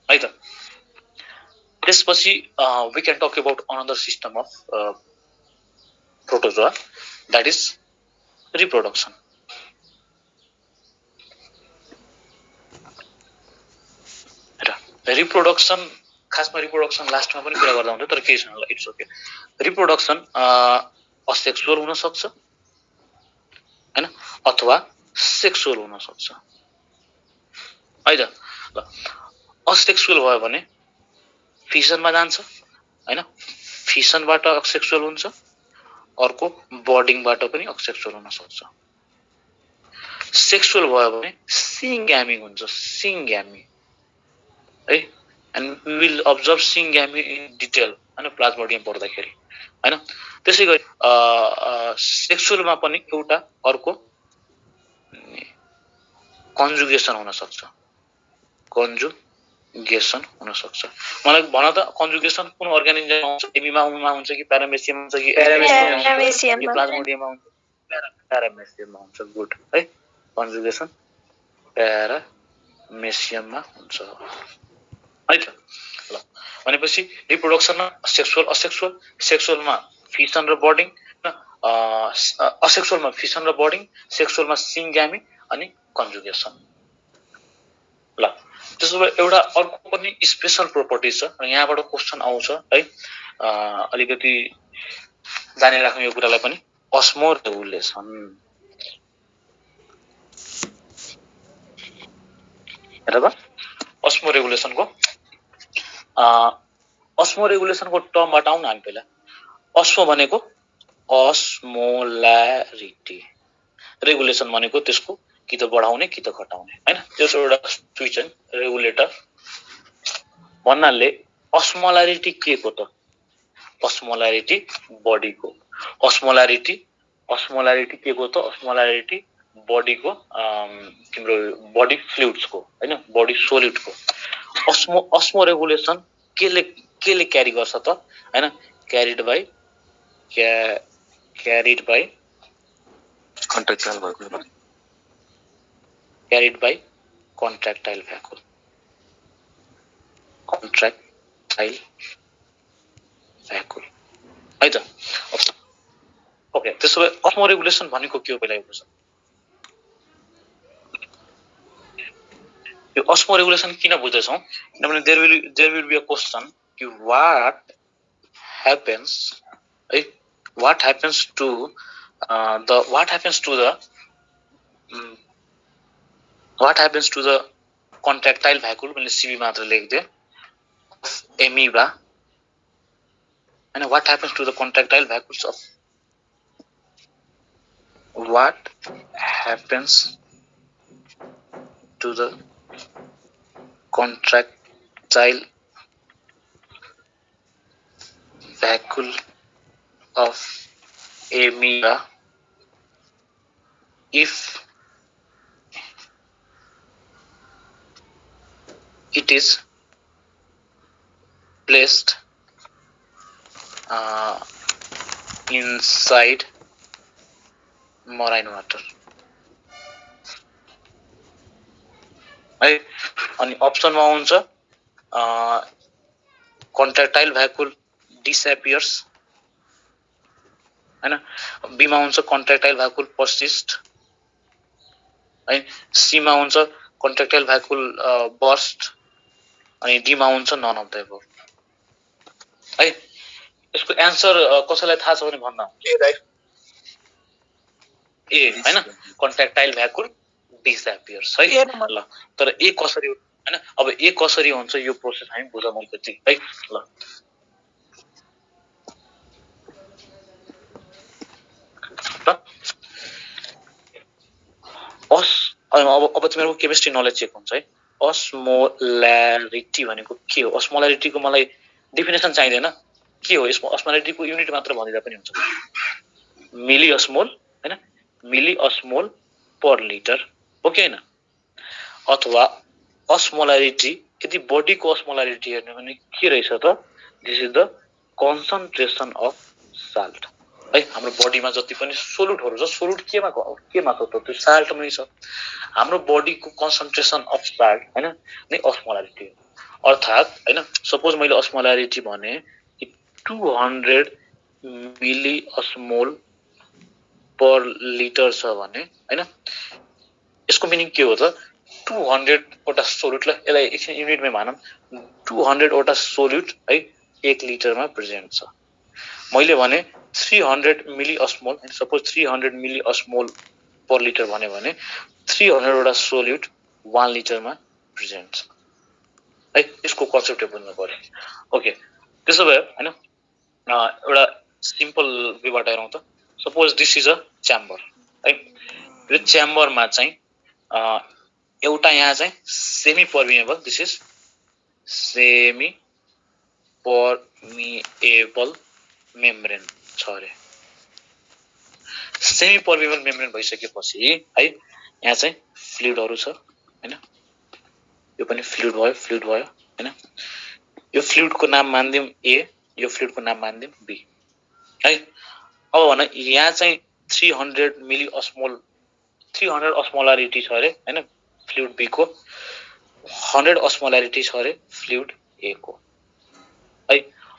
है त। त्यसपछि we can talk about another system of protozoa, that is reproduction. Reproduction, खासमा रिप्रोडक्सन लास्टमा पनि कुरा गर्दा हुन्छ, तर केही छैन, इट्स ओके। रिप्रोडक्सन असेक्सुअल हुन सक्छ हैन, अथवा सेक्सुअल हुन सक्छ है त। ल, असेक्सुअल भयो भने फिसनमा जान्छ हैन, फिसनबाट असेक्सुअल हुन्छ, अर्को बर्डिङबाट पनि असेक्सुअल हुन सक्छ। सेक्सुअल भयो भने सिङ्ग्यामी हुन्छ, सिङ्ग्यामी है, and we will observe syngamy in detail हैन प्लाज्मोडियम पढ्दाखेरि हैन। त्यसै गरी सेक्सुअलमा पनि एउटा अर्को कन्जुगेसन हुन सक्छ, कन्जुगेसन हुन सक्छ। मलाई भन त कन्जुगेसन कुन अर्गानिजममा हुन्छ, एमिमा हुन्छ कि प्यारामेसियममा हुन्छ कि प्लाज्मोडियममा हुन्छ? प्यारामेसियममा हुन्छ, गुड है। कन्जुगेसन प्यारामेसियममा हुन्छ है त। ल, भनेपछि रिप्रोडक्सनमा सेक्सुअल असेक्सुअल, सेक्सुअलमा फिसन र बर्डिङ, असेक्सुअलमा फिसन र बर्डिङ, सेक्सुअलमा सिङ्ग्यामी अनि कन्जुगेसन। ल, त्यसो भए एउटा अर्को पनि स्पेसल प्रोपर्टी छ र यहाँबाट क्वेसन आउँछ है, अलिकति जानिराख्नु यो कुरालाई पनि, अस्मो रेगुलेसन। हेर त, अस्मो रेगुलेसनको टर्मबाट आउन हामी पहिला। अस्मो भनेको अस्मोल्यारिटी, रेगुलेसन भनेको त्यसको कि त बढाउने कि त घटाउने हैन, त्यसको एउटा स्विच एन्ड रेगुलेटर भन्नाले अस्मोल्यारिटी के को त? अस्मोल्यारिटी बडीको, अस्मोल्यारिटी के को त? अस्मोल्यारिटी बडीको, तिम्रो बडी फ्लुइड्सको हैन, बडी सोलिडको। अस्मो रेगुलेसन केले क्यारी गर्छ त हैन? Carried by कन्ट्राक्टाइल vacuum, carried by कन्ट्राक्टाइल vacuum, कन्ट्राक्टाइल vacuum है त। ओके, त्यसो भए अस्मो रेगुलेसन भनेको के हो पहिला हेर्नुहोस्। यो अस्मो रेगुलेसन किन बुझ्दैछौँ? किनभने there will be a question कि what happens to the contractile vacuole, मैले सीबी मात्र लेख्दिए, एमिबा हैन। what happens to the contractile vacuoles of contractile vacuole of amoeba if it is placed inside marine water है। अनि अप्सनमा हुन्छ कन्ट्राक्टाइल vacuum डिसएपियर्स हैन, बीमा हुन्छ कन्ट्राक्टाइल भ्याकुल पर्सिस्ट है, सीमा हुन्छ कन्ट्राक्टाइल भ्याकुल बर्स्ट, अनि डीमा हुन्छ नन अफ द एबभ है। यसको एन्सर कसैलाई थाहा छ भने भन्दा ए हैन, कन्ट्राक्टाइल भ्याकुल डिसएपियर्स है। ल, तर ए कसरी हैन। अब ए कसरी हुन्छ यो प्रोसेस हामी बुझौँ अलिकति है ल। अब तिमीहरुको केमिस्ट्री नलेज चेक हुन्छ है। अस्मोलारिटी भनेको के हो? अस्मोलारिटीको मलाई डेफिनेसन चाहिदैन। के हो यसमा? अस्मोलारिटीको युनिट मात्र भनिदा पनि हुन्छ। मिली अस्मोल हैन, मिली अस्मोल पर लिटर हो कि हैन? अथवा अस्मोलारिटी यदि बडीको अस्मोलारिटी हेर्ने भने के रहेछ त? This is the concentration of salt है। हाम्रो बडीमा जति पनि सोलुटहरु छ, सोलुट केमा छ त? त्यो साल्टमै छ। हाम्रो बडीको कन्सन्ट्रेसन अफ साल्ट हैन नै अस्मोलारिटी हो। अर्थात हैन, सपोज मैले अस्मोलारिटी भने 200 मिली अस्मोल पर लिटर छ भने हैन, यसको मिनिङ के हो त? 200 वटा सोल्युट, ल यसलाई एकछिन युनिटमै मानौं, 200 वटा सोल्युट है 1 लिटरमा प्रेजेन्ट छ। मैले भने 300 मिली अस्मोल, सपोज 300 मिली अस्मोल पर लिटर भने 300 वटा सोल्युट 1 लिटरमा प्रेजेन्ट छ है। यसको कन्सेप्ट बुझ्नु पर्यो। ओके, त्यसो भए हैन एउटा सिम्पल वेबाट हेरौँ त। Suppose this is a chamber है। यो च्याम्बरमा चाहिँ एउटा यहाँ चाहिँ semi पर्मिएबल, this is semi पर्मिएबल membrane छ अरे। सेमी पर्मिएबल मेम्ब्रेन भइसकेपछि है यहाँ चाहिँ फ्लुइडहरु छ हैन। यो पनि फ्लुइड भयो हैन। यो फ्लुइडको नाम मान्दियौं ए, यो फ्लुइडको नाम मान्दियौं बी है। अब भन यहाँ चाहिँ 300 मिली अस्मोल, 300 अस्मोलारिटी छ अरे हैन फ्लुइड बी को, 100 अस्मोलारिटी छ अरे फ्लुइड ए को है।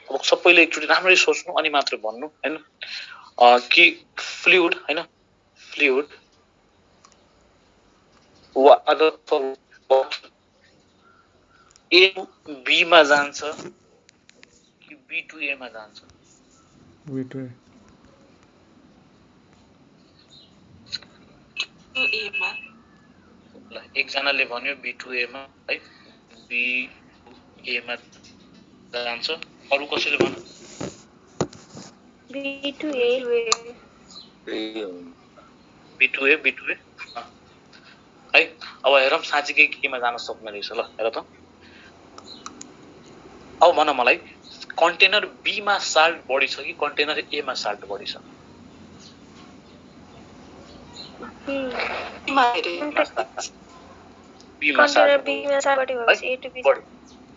अब सबैले एकचोटी राम्ररी सोच्नु अनि मात्र भन्नु हैन कि फ्लुइड हैन, फ्लुइड वा अदर ए बी मा जान्छ कि बी टु ए मा जान्छ? बी टु ए। ल एकजनाले भन्यो बी टु ए मा है, बी ए मा जान्छ। अरु कसैले भन्यो बी टु ए है। अब हेरौँ साँच्चीकै केमा जान सक्ने रहेछ। ल हेर त। अब भन मलाई कन्टेनर बी मा साल्ट बढी छ कि कन्टेनर ए मा साल्ट बढी छ? बी मा साल्ट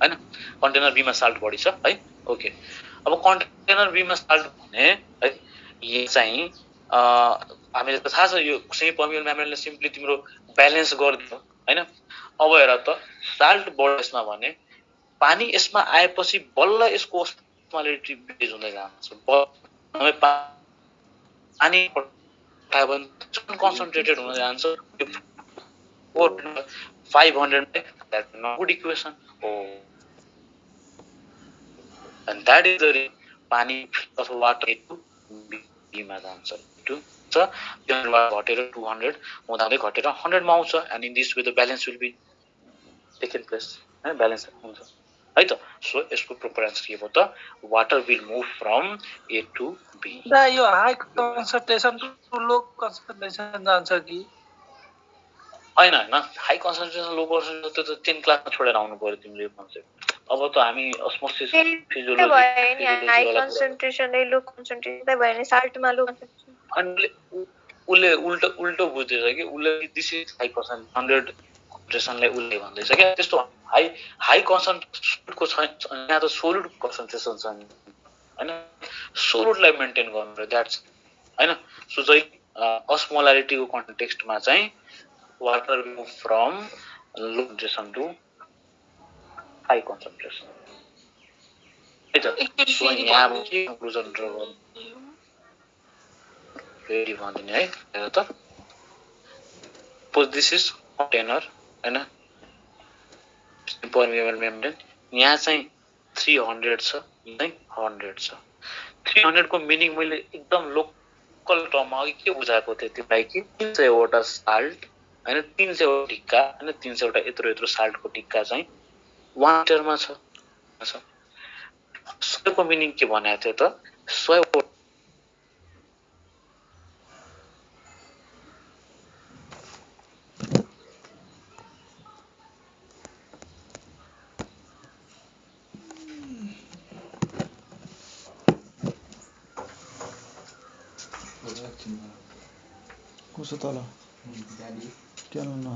हैन, कन्टेनर बी मा साल्ट बढी छ है। ओके, अब कन्टेनर बी मा साल्ट भने है यो चाहिँ हामीले त थाहा छ यो सेमी पर्मिएबल मेम्ब्रेनले सिम्पली तिम्रो ब्यालेन्स गर्दियो हैन। अब हेर त साल्ट बढेसमा भने पानी यसमा आएपछि बल्ल यसको अस्मोलारिटी बेज हुँदै जान्छ। पानी पठायो भने कन्सन्ट्रेटेड हुन जान्छ 500 that's not good equation. And that is the पानी अथवा वाटर to B मा जान्छ। so घटेर 200 हुँदै घटेर 100 मा आउँछ। and in this way the balance will be taken place हैन, ब्यालेन्स हुन्छ है त। सो यसको प्रोपर आन्सर के भयो त? Water will move from A to B. दा यो high concentration to low concentration जान्छ कि हैन? हाई कन्सन्ट्रेसन लो कन्सन्ट्रेसन त्यो त 10 क्लासमा छोडेर आउनु पर्यो तिमीले यो कन्सेप्ट। अब त हामी अस्मोसिस फिजियोलोजी हाई कन्सन्ट्रेसन लो कन्सन्ट्रेसन त भयो नि साल्टमा लो कन्सन्ट्रेसन। अनि उले उल्टो बुझ्दैछ कि उले दिस इज हाई कन्सन्ट्रेसन 100 कन्सन्ट्रेसनलाई उले भन्दैछ क्या। त्यस्तो हाई कन्सन्ट्रेसनको छ यहाँ त सोलिड कन्सन्ट्रेसन छ हैन, सोलिडलाई मेन्टेन गर्नु दैट्स हैन। सो चाहिँ अस्मोलारिटीको कन्टेक्स्टमा चाहिँ water move from low concentration to high concentration है त। सो यहाँ के कन्क्लुजन ड्रा गर्नु फेरि भन्दिने है। हेर त सपोज दिस इज कन्टेनर हैन, पर्मिएबल मेम्ब्रेन, यहाँ चाहिँ 300 छ, यहाँ 100 छ। 300 को मिनिङ मैले एकदम लोकल टर्ममा अघि के बुझाएको थिएँ तिमीलाई कि 300 वटा साल्ट हैन 300 वटा टिक्का हैन 300 वटा यत्रो साल्टको टिक्का चाहिँ 1 लिटरमा छ सोको मिनिङ के भनेको थियो त 100 कसो तल क्या न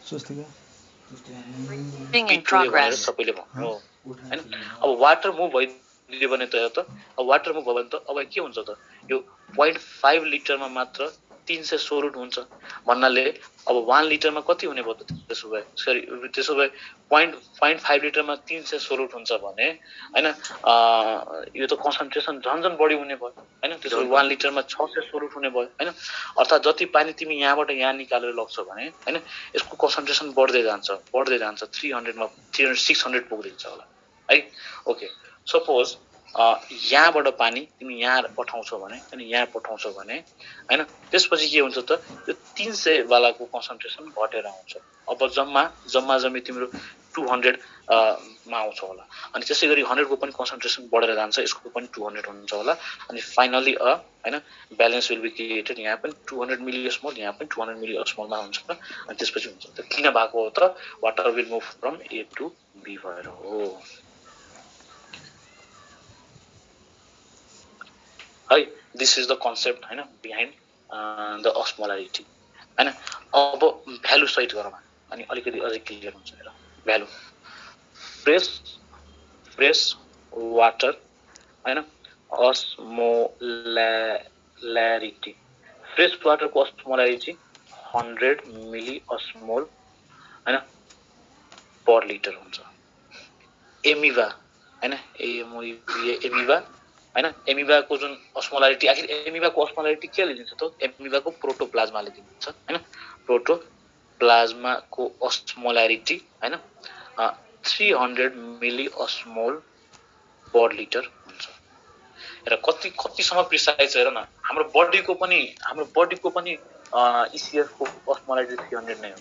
स्वस्तिका in progress सबैले भन्नु हैन अब वाटर मुभ भइदियो भने त अब वाटर मुभ भयो भने त अब के हुन्छ त यो 0.5 लिटरमा मात्र 300 सोलुट हुन्छ भन्नाले अब 1 लिटरमा कति हुने भयो त त्यसो भए 0.5 लिटरमा 300 सोलुट हुन्छ भने हैन यो त कन्सन्ट्रेसन झन् बढी हुने भयो हैन त्यसो भए 1 लिटरमा 600 सोलुट हुने भयो हैन अर्थात जति पानी तिमी यहाँबाट यहाँ निकालेर लग्छौ भने हैन यसको कन्सन्ट्रेसन बढ्दै जान्छ 300 मा 600 पुग्दिन्छ होला है ओके सपोज यहाँबाट पानी तिमी यहाँ पठाउँछौ भने अनि यहाँ पठाउँछौ भने हैन त्यसपछि के हुन्छ त यो 300 वालाको कन्सन्ट्रेसन घटेर आउँछ अब जम्मा तिम्रो 200 मा आउँछ होला अनि त्यसैगरी 100 को पनि कन्सन्ट्रेसन बढेर जान्छ यसको पनि 200 हुन्छ होला अनि फाइनली हैन ब्यालेन्स विल बी क्रिएटेड यहाँ पनि 200 मिली अस्मोल यहाँ पनि 200 मिली अस्मोलमा हुन्छ अनि त्यसपछि हुन्छ त किन भएको हो त water will move from A to B भएर हो है दिस इज द कन्सेप्ट हैन बिहाइन्ड द अस्मोलारिटी हैन अब भ्यालु सहित गरौँ अनि अलिकति अझै क्लियर हुन्छ हेर भ्यालु फ्रेश वाटर हैन अस्मोलारिटी फ्रेश वाटरको अस्मोलारिटी 100 मिली अस्मोल हैन पर लिटर हुन्छ एमिवा हैन एमिवा हैन एमिबाको जुन अस्मोलारिटी आखिर एमिबाको अस्मोलारिटी के लिन्छ त एमिबाको प्रोटोप्लाज्माले दिन्छ हैन प्रोटोप्लाज्माको अस्मोलारिटी हैन 300 मिली अस्मोल पर लिटर हुन्छ र कतिसम्म प्रिसाइज हेर न हाम्रो बडीको पनि ECF को अस्मोलारिटी 300 नै हो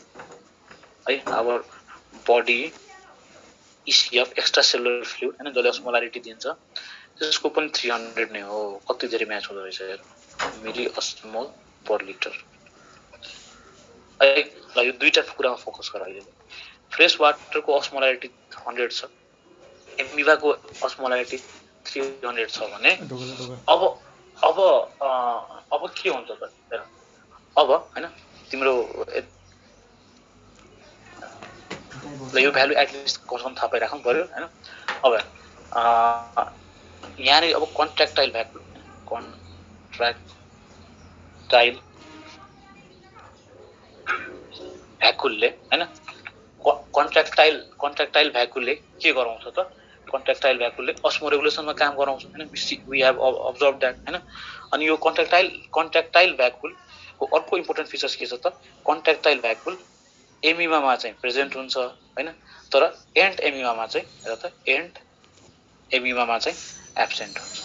है our body ECF extra cellular fluid हैन जसले अस्मोलारिटी दिन्छ त्यसको पनि 300 नै हो कति धेरै म्याच हुँदो रहेछ हेर मिली अस्मोल पर लिटर है ल यो दुईटा कुरामा फोकस गर अहिले फ्रेश वाटरको अस्मोलारिटी 100 छ एमिबाको अस्मोलारिटी 300 छ भने अब के हुन्छ त हेर अब हैन तिम्रो यो भ्यालु एटलिस्ट कसम थाहा पाइराख्नु पर्यो हैन अब यहाँ अब कन्ट्र्याक्टाइल भ्याकुलले हैन कन्ट्र्याक्टाइल भ्याकुलले के गराउँछ त कन्ट्र्याक्टाइल भ्याकुलले अस्मो रेगुलेसनमा काम गराउँछ हैन वी हैव अब्जर्भ दैट हैन अनि यो कन्ट्र्याक्टाइल भ्याकुलको अर्को इम्पोर्टेन्ट फिचर्स के छ त कन्ट्र्याक्टाइल भ्याकुल एमिबामा चाहिँ प्रेजेन्ट हुन्छ हैन तर एन्ड एमिबामा चाहिँ हेर त एन्ड एमिबामा चाहिँ एब्सेन्ट हुन्छ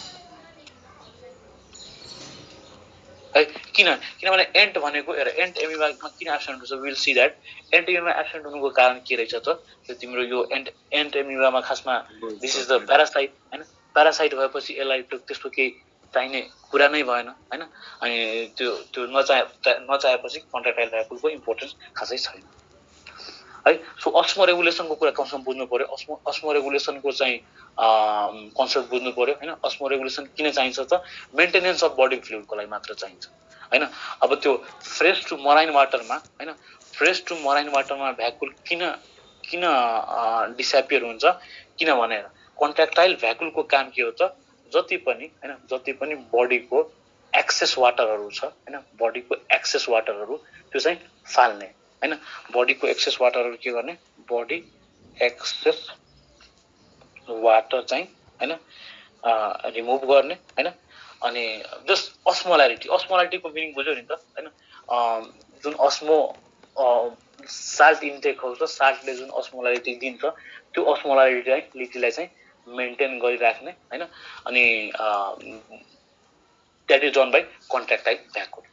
है किनभने एन्ड भनेको हेर एन्ड एमिबामा किन एब्सेन्ट हुन्छ विल सी दैट एन्ड एमिबामा एब्सेन्ट हुनुको कारण के रहेछ त तिम्रो यो एन्ड एमिबामा खासमा दिस इज द प्यारासाइट हैन प्यारासाइट भएपछि यसलाई त्यस्तो केही चाहिने कुरा नै भएन हैन अनि त्यो नचाहेपछि कन्ट्र्याक्टाइल भ्याकुलको इम्पोर्टेन्स खासै छैन है सो अस्मो रेगुलेसनको कुरा कन्सेप्ट बुझ्नु पर्यो अस्मो रेगुलेसनको चाहिँ कन्सेप्ट बुझ्नु पर्यो हैन अस्मो रेगुलेसन किन चाहिन्छ त मेन्टेनेन्स अफ बडी फ्लुइडको लागि मात्र चाहिन्छ हैन अब त्यो फ्रेश टु मराइन वाटरमा भ्याकुल किन डिसएपियर हुन्छ किनभने कन्ट्र्याक्टाइल भ्याकुलको काम के हो त जति पनि बडीको एक्सेस वाटरहरु छ हैन बडीको एक्सेस वाटरहरु त्यो चाहिँ फाल्ने हैन बडीको एक्सेस वाटरहरु के गर्ने बडी एक्सेस वाटर चाहिँ हैन रिमुभ गर्ने हैन अनि जस्ट अस्मोलारिटीको मिनिङ बुझ्यो नि त हैन जुन अस्मो साल्ट इन्टेक हो त साल्टले जुन अस्मोलारिटी दिन्छ त्यो अस्मोलारिटीलाई चाहिँ मेन्टेन गरिराख्ने हैन अनि that is done by contractile vacuum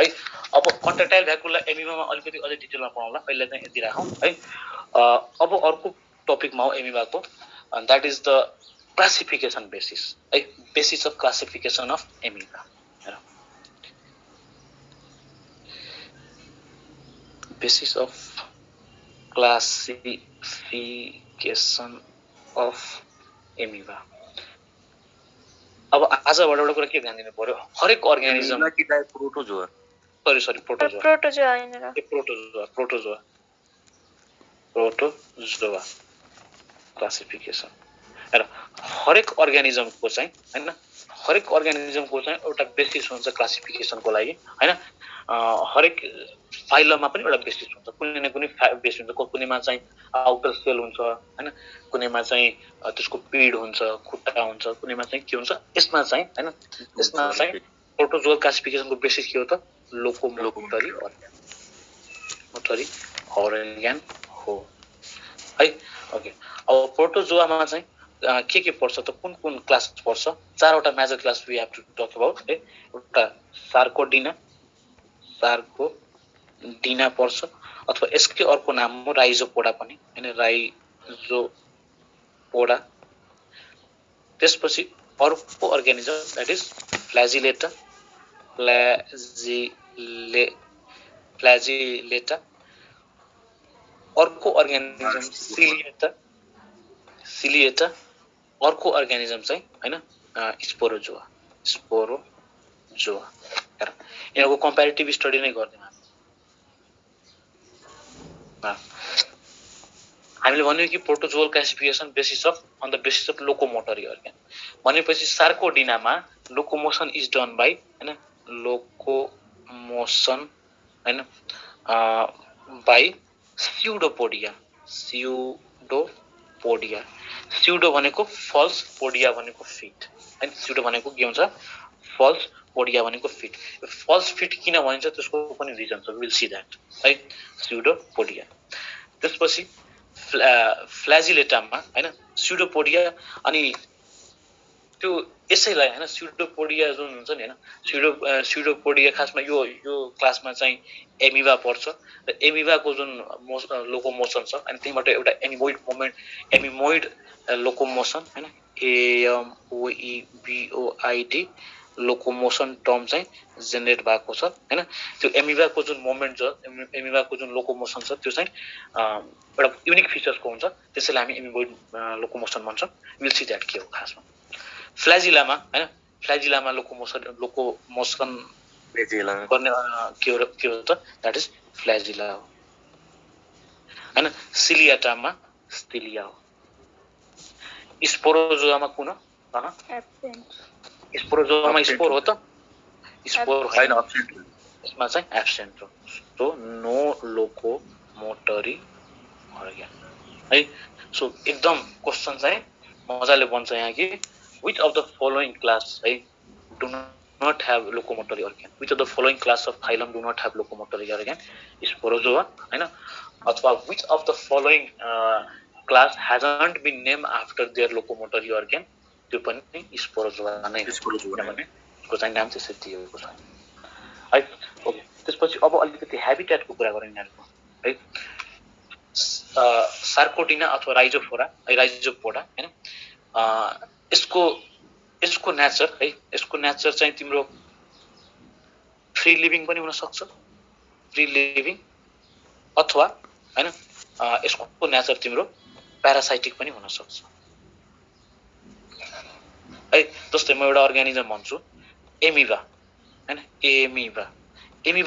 है। अब कन्ट्राक्टाइल भ्याकुला एमिबामा अलिकति अझै डिटेलमा पढाउँला, अहिले चाहिँ यति राखौँ है। अब अर्को टपिकमा हो एमिबाको, that is the classification basis है, basis of classification of amoeba. Basis of classification of amoeba. अब आजबाट एउटा कुरा के ध्यान दिनु पर्यो, हरेक अर्गानिजम प्रोटोजोआ सरी प्रोटोजोआ होइन र प्रोटोजोआ क्लासिफिकेसन र हरेक अर्गानिजमको चाहिँ हैन, हरेक अर्गानिजमको चाहिँ एउटा बेसिस हुन्छ क्लासिफिकेसनको लागि हैन। हरेक फाइलममा पनि एउटा बेसिस हुन्छ, कुनै न कुनै बेसिस हुन्छ। कुनैमा चाहिँ आउटर सेल हुन्छ हैन, कुनैमा चाहिँ त्यसको पिड हुन्छ, खुट्टा हुन्छ, कुनैमा चाहिँ के हुन्छ। यसमा चाहिँ हैन, यसमा चाहिँ प्रोटोजोआ क्लासिफिकेसनको बेसिस के हो त, लोकोमोटरी अर्गान हो है। ओके, अब प्रोटोजोआमा चाहिँ के पर्छ त, कुन कुन क्लास पर्छ? चारवटा major class we have to talk about है। एउटा सार्कोडिना पर्छ, अथवा यसकै अर्को नाम हो राइजोपोडा पनि हैन, राइजोपोडा। त्यसपछि अर्को अर्गानिजम दैट इज फ्ल्याजिलेटा अर्को अर्गानिजम सिलिएटा अर्को अर्गानिजम चाहिँ हैन स्पोरोजोआ। यिनीहरूको कम्पेरिटिभ स्टडी नै गर्दैनौँ हामीले। भन्यो कि protozoal classification basis of on the basis of locomotory organ भनेपछि सार्कोडिनामा लोकोमोसन इज डन बाई हैन, लोकोमोसन हैन बाई स्युडोपोडिया। स्युडो भनेको फल्स, पोडिया भनेको फिट हैन। स्युडो भनेको के हुन्छ, फल्स, पोडिया भनेको फिट। फल्स फिट किन भनिन्छ त्यसको पनि रिजन छ, विल सी दैट है, स्युडोपोडिया। त्यसपछि फ्ल्याजिलेटामा हैन स्युडोपोडिया, अनि त्यो यसैलाई हैन स्युडोपोडिया जुन हुन्छ नि हैन, स्युडोपोडिया खासमा यो क्लासमा चाहिँ एमिबा पर्छ र एमिबाको जुन लोकोमोसन छ अनि त्यहीबाट एउटा एमिमोइड लोकोमोसन हैन, AMOEBOID लोकोमोसन टर्म चाहिँ जेनेरेट भएको छ हैन। त्यो एमिबाको जुन मोमेन्ट छ, एमिबाको जुन लोकोमोसन छ त्यो चाहिँ एउटा युनिक फिचर्सको हुन्छ, त्यसैले हामी एमिमोइड लोकोमोसन भन्छौँ। विल सी दैट के हो खासमा। फ्ल्याजिलामा हैन, फ्ल्याजिलामा लोकोमोसन गर्ने के हो त, दैट इज फ्ल्याजिला हो हैन। सिलियाटामा स्टिलिया हो। स्पोरोजोआमा कुन हो? स्पोरोजोआमा स्पोर हो त, स्पोर हैन, यसमा चाहिँ एब्सेन्ट हो। सो नो लोकोमोटरी अर्गान है। सो एकदम क्वेशन चाहिँ मजाले बन्छ यहाँ कि which of the following class है do not have locomotory organ, which of the following class of phylum do not have locomotory organ? Sporozoa हैन, अथवा which of the following class hasn't been named after their locomotory organ? त्यो पनि Sporozoa नै हो, किनभने यसको चाहिँ नाम त्यसरी दिएको छ है। ओके, त्यसपछि अब अलिकति ह्याबिटेटको कुरा गरौँ यहाँको है। सार्कोडिना अथवा राइजोपोडा हैन, यसको नेचर है, यसको नेचर चाहिँ तिम्रो फ्री लिभिङ पनि हुन सक्छ, फ्री लिभिङ, अथवा हैन यसको नेचर तिम्रो प्यारासाइटिक पनि हुन सक्छ है। जस्तै म एउटा अर्गानिजम भन्छु एमिबा हैन, एमिबा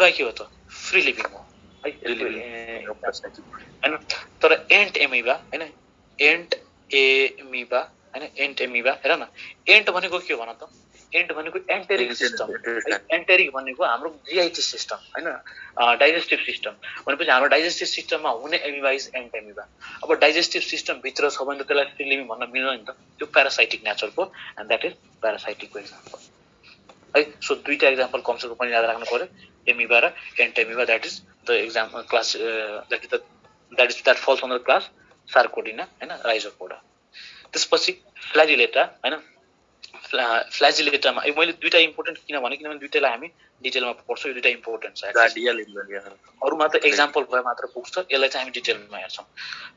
के हो त, फ्री लिभिङ हो है हैन। तर एन्ट एमिबा हैन, एन्ट एमिबा हेर न, एन्ट भनेको के भन त, एन्ट भनेको एन्टेरिक सिस्टम। एन्टेरिक भनेको हाम्रो जिआइटी सिस्टम हैन, डाइजेस्टिभ सिस्टम। भनेपछि हाम्रो डाइजेस्टिभ सिस्टममा हुने एमिबा इज एन्ट एमिबा। अब डाइजेस्टिभ सिस्टम भित्र छ भने त त्यसलाई फ्री लिभिङ भन्न मिल्दैन नि त, त्यो प्यारासाइटिक नेचरको, एन्ड द्याट इज प्यारासाइटिकको एक्जाम्पल है। सो दुईटा एक्जाम्पल कमसेकम पनि याद राख्नु पर्यो, एमिबा र entamoeba. That is the example class, that falls on the class Sarcodina हैन, राइजोपोडा। त्यसपछि फ्ल्याजिलेटा हैन, फ्ल्याजिलेटामा मैले दुईटा इम्पोर्टेन्ट किनभने दुईटैलाई हामी डिटेलमा पढ्छौँ यो दुईटा इम्पोर्टेन्ट छ गार्डिया लिम्बलिया अरूमा त एक्जाम्पल भए मात्र पुग्छ यसलाई चाहिँ हामी डिटेलमा हेर्छौँ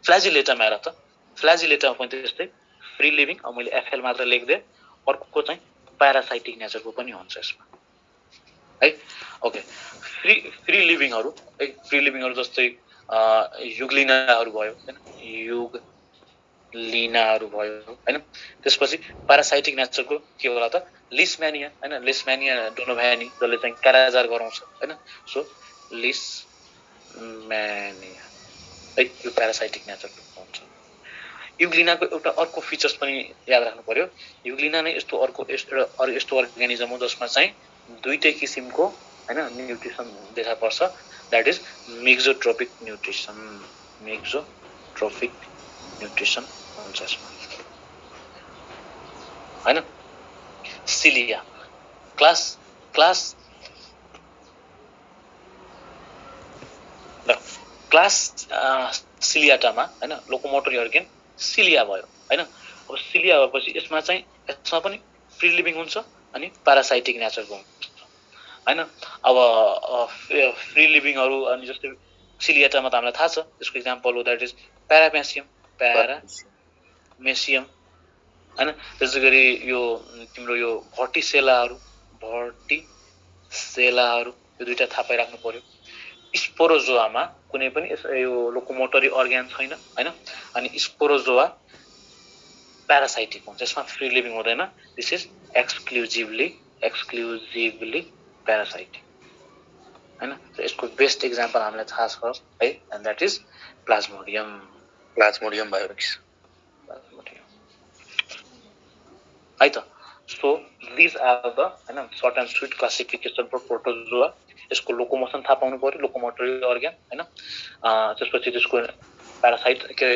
फ्ल्याजिलेटामा हेर त फ्ल्याजिलेटामा पनि त्यस्तै फ्री लिभिङ अब मैले एफएल मात्र लेख्दिएँ अर्को चाहिँ प्यारासाइटिक नेचरको पनि हुन्छ यसमा है ओके फ्री लिभिङहरू है फ्री लिभिङहरू जस्तै युग्लिनाहरू भयो हैन युग्लिनाहरू भयो हैन त्यसपछि प्यारासाइटिक नेचरको के होला त लिसम्यानिया हैन लिसम्यानिया डोनोभ्यानी जसले चाहिँ कालाजार गराउँछ हैन सो लिसम्यानिया है यो प्यारासाइटिक नेचरको हुन्छ युग्लिनाको एउटा अर्को फिचर्स पनि याद राख्नु पर्यो युग्लिना नै यस्तो अर्गानिजम हो जसमा चाहिँ दुईटै किसिमको हैन न्युट्रिसन देखा पर्छ दैट इज मिक्सोट्रोपिक न्युट्रिसन हुन्छ यसमा हैन सिलिया क्लास सिलियाटामा हैन लोकोमोटरी अर्गन सिलिया भयो हैन अब सिलिया भएपछि यसमा पनि फ्री लिभिङ हुन्छ अनि प्यारासाइटिक नेचरको हुन्छ हैन अब फ्री लिभिङहरू अनि जस्तै सिलियाटामा त हामीलाई थाहा छ त्यसको एक्जाम्पल हो दैट इज प्यारामेसियम हैन त्यसैगरी यो तिम्रो यो भर्टिसेलाहरू यो दुईटा थाहा पाइराख्नु पर्यो स्पोरोजोआमा कुनै पनि यो लोकोमोटरी अर्गन छैन हैन अनि स्पोरोजोआ प्यारासाइटिक हुन्छ यसमा फ्री लिभिङ हुँदैन दिस इज एक्सक्लुजिभली प्यारासाइटिक हैन यसको बेस्ट एक्जाम्पल हामीलाई थाहा छ है and that is plasmodium virus है त सो दिस आर द हैन short and sweet classification for protozoa यसको लोकोमोसन थाहा पाउनु पर्यो लोकोमोटरी अर्गन हैन त्यसपछि त्यसको प्यारासाइट के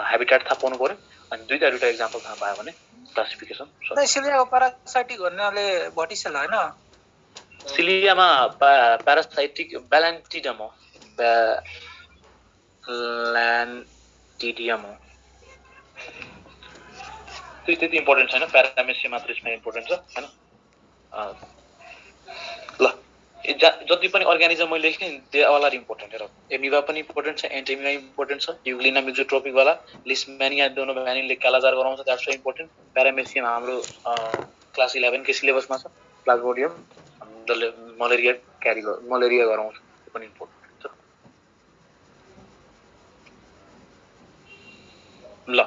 ह्याबिटेट थाहा पाउनु पर्यो अनि दुईटा एक्जाम्पल थाहा पायो भने क्लासिफिकेसन सिलियाको प्यारासाइटिक भन्नाले भर्टिसेला हैन सिलियामा प्यारासाइटिक ब्यालेन्टिडियम हो त्यति इम्पोर्टेन्ट छैन प्यारामेसियम मात्र यसमा इम्पोर्टेन्ट छ हैन ल जति पनि अर्गानिजम मैले लेखेँ दे अल आर इम्पोर्टेन्ट हेर एमिबा पनि इम्पोर्टेन्ट छ एन्टिमिबा इम्पोर्टेन्ट छ युग्लिना मिक्सोट्रोपिक वाला लिसम्यानिया डोनोभ्यानीले कालाजार गराउँछ द्याट्स सो इम्पोर्टेन्ट प्यारामेसियम हाम्रो क्लास 11 के सिलेबसमा छ प्लाज्मोडियम जसले मलेरिया गराउँछ त्यो पनि इम्पोर्टेन्ट छ ल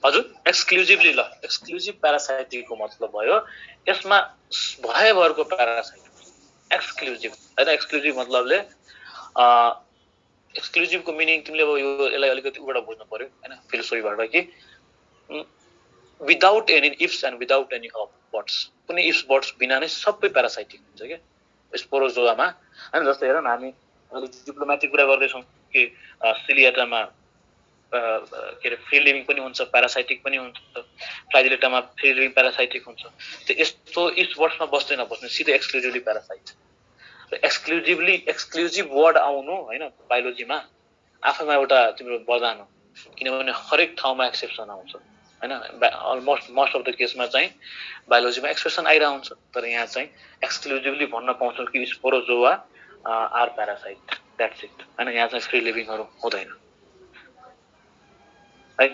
हजुर एक्सक्लुजिभ प्यारासाइटिकको मतलब भयो यसमा भयभरको प्यारासाइट एक्सक्लुजिभ हैन एक्सक्लुजिभ मतलबले एक्सक्लुजिभको मिनिङ तिमीले अब यो यसलाई अलिकति उबाट बुझ्नु पर्यो हैन फिलोसफीबाट कि without any ifs and without any buts कुनै इफ्स बट्स बिना नै सबै प्यारासाइटिक हुन्छ के स्पोरोजोआमा हैन जस्तै हेर न हामी अलिक डिप्लोमेटिक कुरा गर्दैछौँ कि सिलियाटामा के अरे फ्री लिभिङ पनि हुन्छ प्यारासाइटिक पनि हुन्छ फ्ल्याजिलेटामा फ्री लिभिङ प्यारासाइटिक हुन्छ त्यो यस्तो इफ्स बट्समा बस्दैन सिधै एक्सक्लुजिभली प्यारासाइट एक्सक्लुजिभ वर्ड आउनु हैन बायोलोजीमा आफैमा एउटा तिम्रो वरदान हो किनभने हरेक ठाउँमा एक्सेप्सन आउँछ हैन अलमोस्ट मोस्ट अफ द केसमा चाहिँ बायोलोजीमा एक्सप्रेसन आइरहेको हुन्छ तर यहाँ चाहिँ एक्सक्लुजिभली भन्न पाउँछौँ कि sporozoa are parasite that's it हैन यहाँ चाहिँ फ्री लिभिङहरू हुँदैन है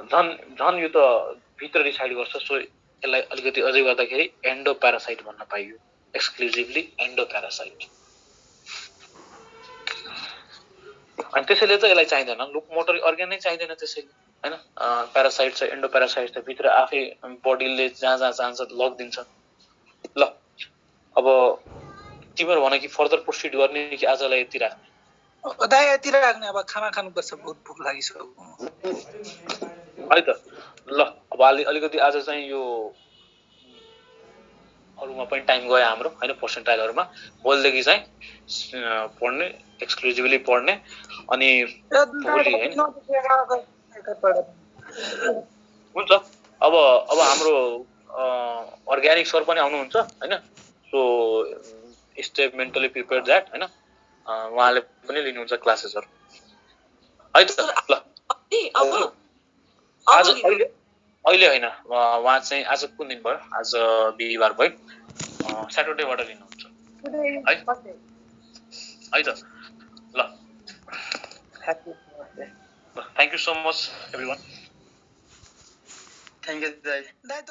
झन् यो त भित्र रिसाइड गर्छ सो यसलाई अलिकति अझै गर्दाखेरि एन्डो प्यारासाइट भन्न पाइयो एक्सक्लुजिभली एन्डो प्यारासाइट अनि त्यसैले चाहिँ यसलाई चाहिँदैन लोकोमोटरी अर्गन नै चाहिँदैन त्यसैले हैन प्यारासाइट छ एन्डो प्यारासाइट छ भित्र आफै बडीले जहाँ चाहन्छ लगिदिन्छ ल अब तिम्रो भन कि फर्दर प्रोसिड गर्ने कि आजलाई यति राख्ने यति राख्ने अब खाना खानुपर्छ बहुत भोक लागिसक्यो है त ल अब अलिकति आज चाहिँ यो अरूमा पनि टाइम गयो हाम्रो हैन पर्सेन्टाइलहरुमा भोलिदेखि चाहिँ पढ्ने एक्सक्लुजिभली पढ्ने अनि भोलि हैन हुन्छ अब हाम्रो अर्ग्यानिक सर पनि आउनुहुन्छ हैन so stay mentally prepared that हैन उहाँले पनि लिनुहुन्छ क्लासेसहरू है त ल अब आज अहिले होइन उहाँ चाहिँ आज कुन दिन भयो आज बिहिबार भयो स्याटरडेबाट लिनुहुन्छ है त ल thank you so much everyone thank you दाइ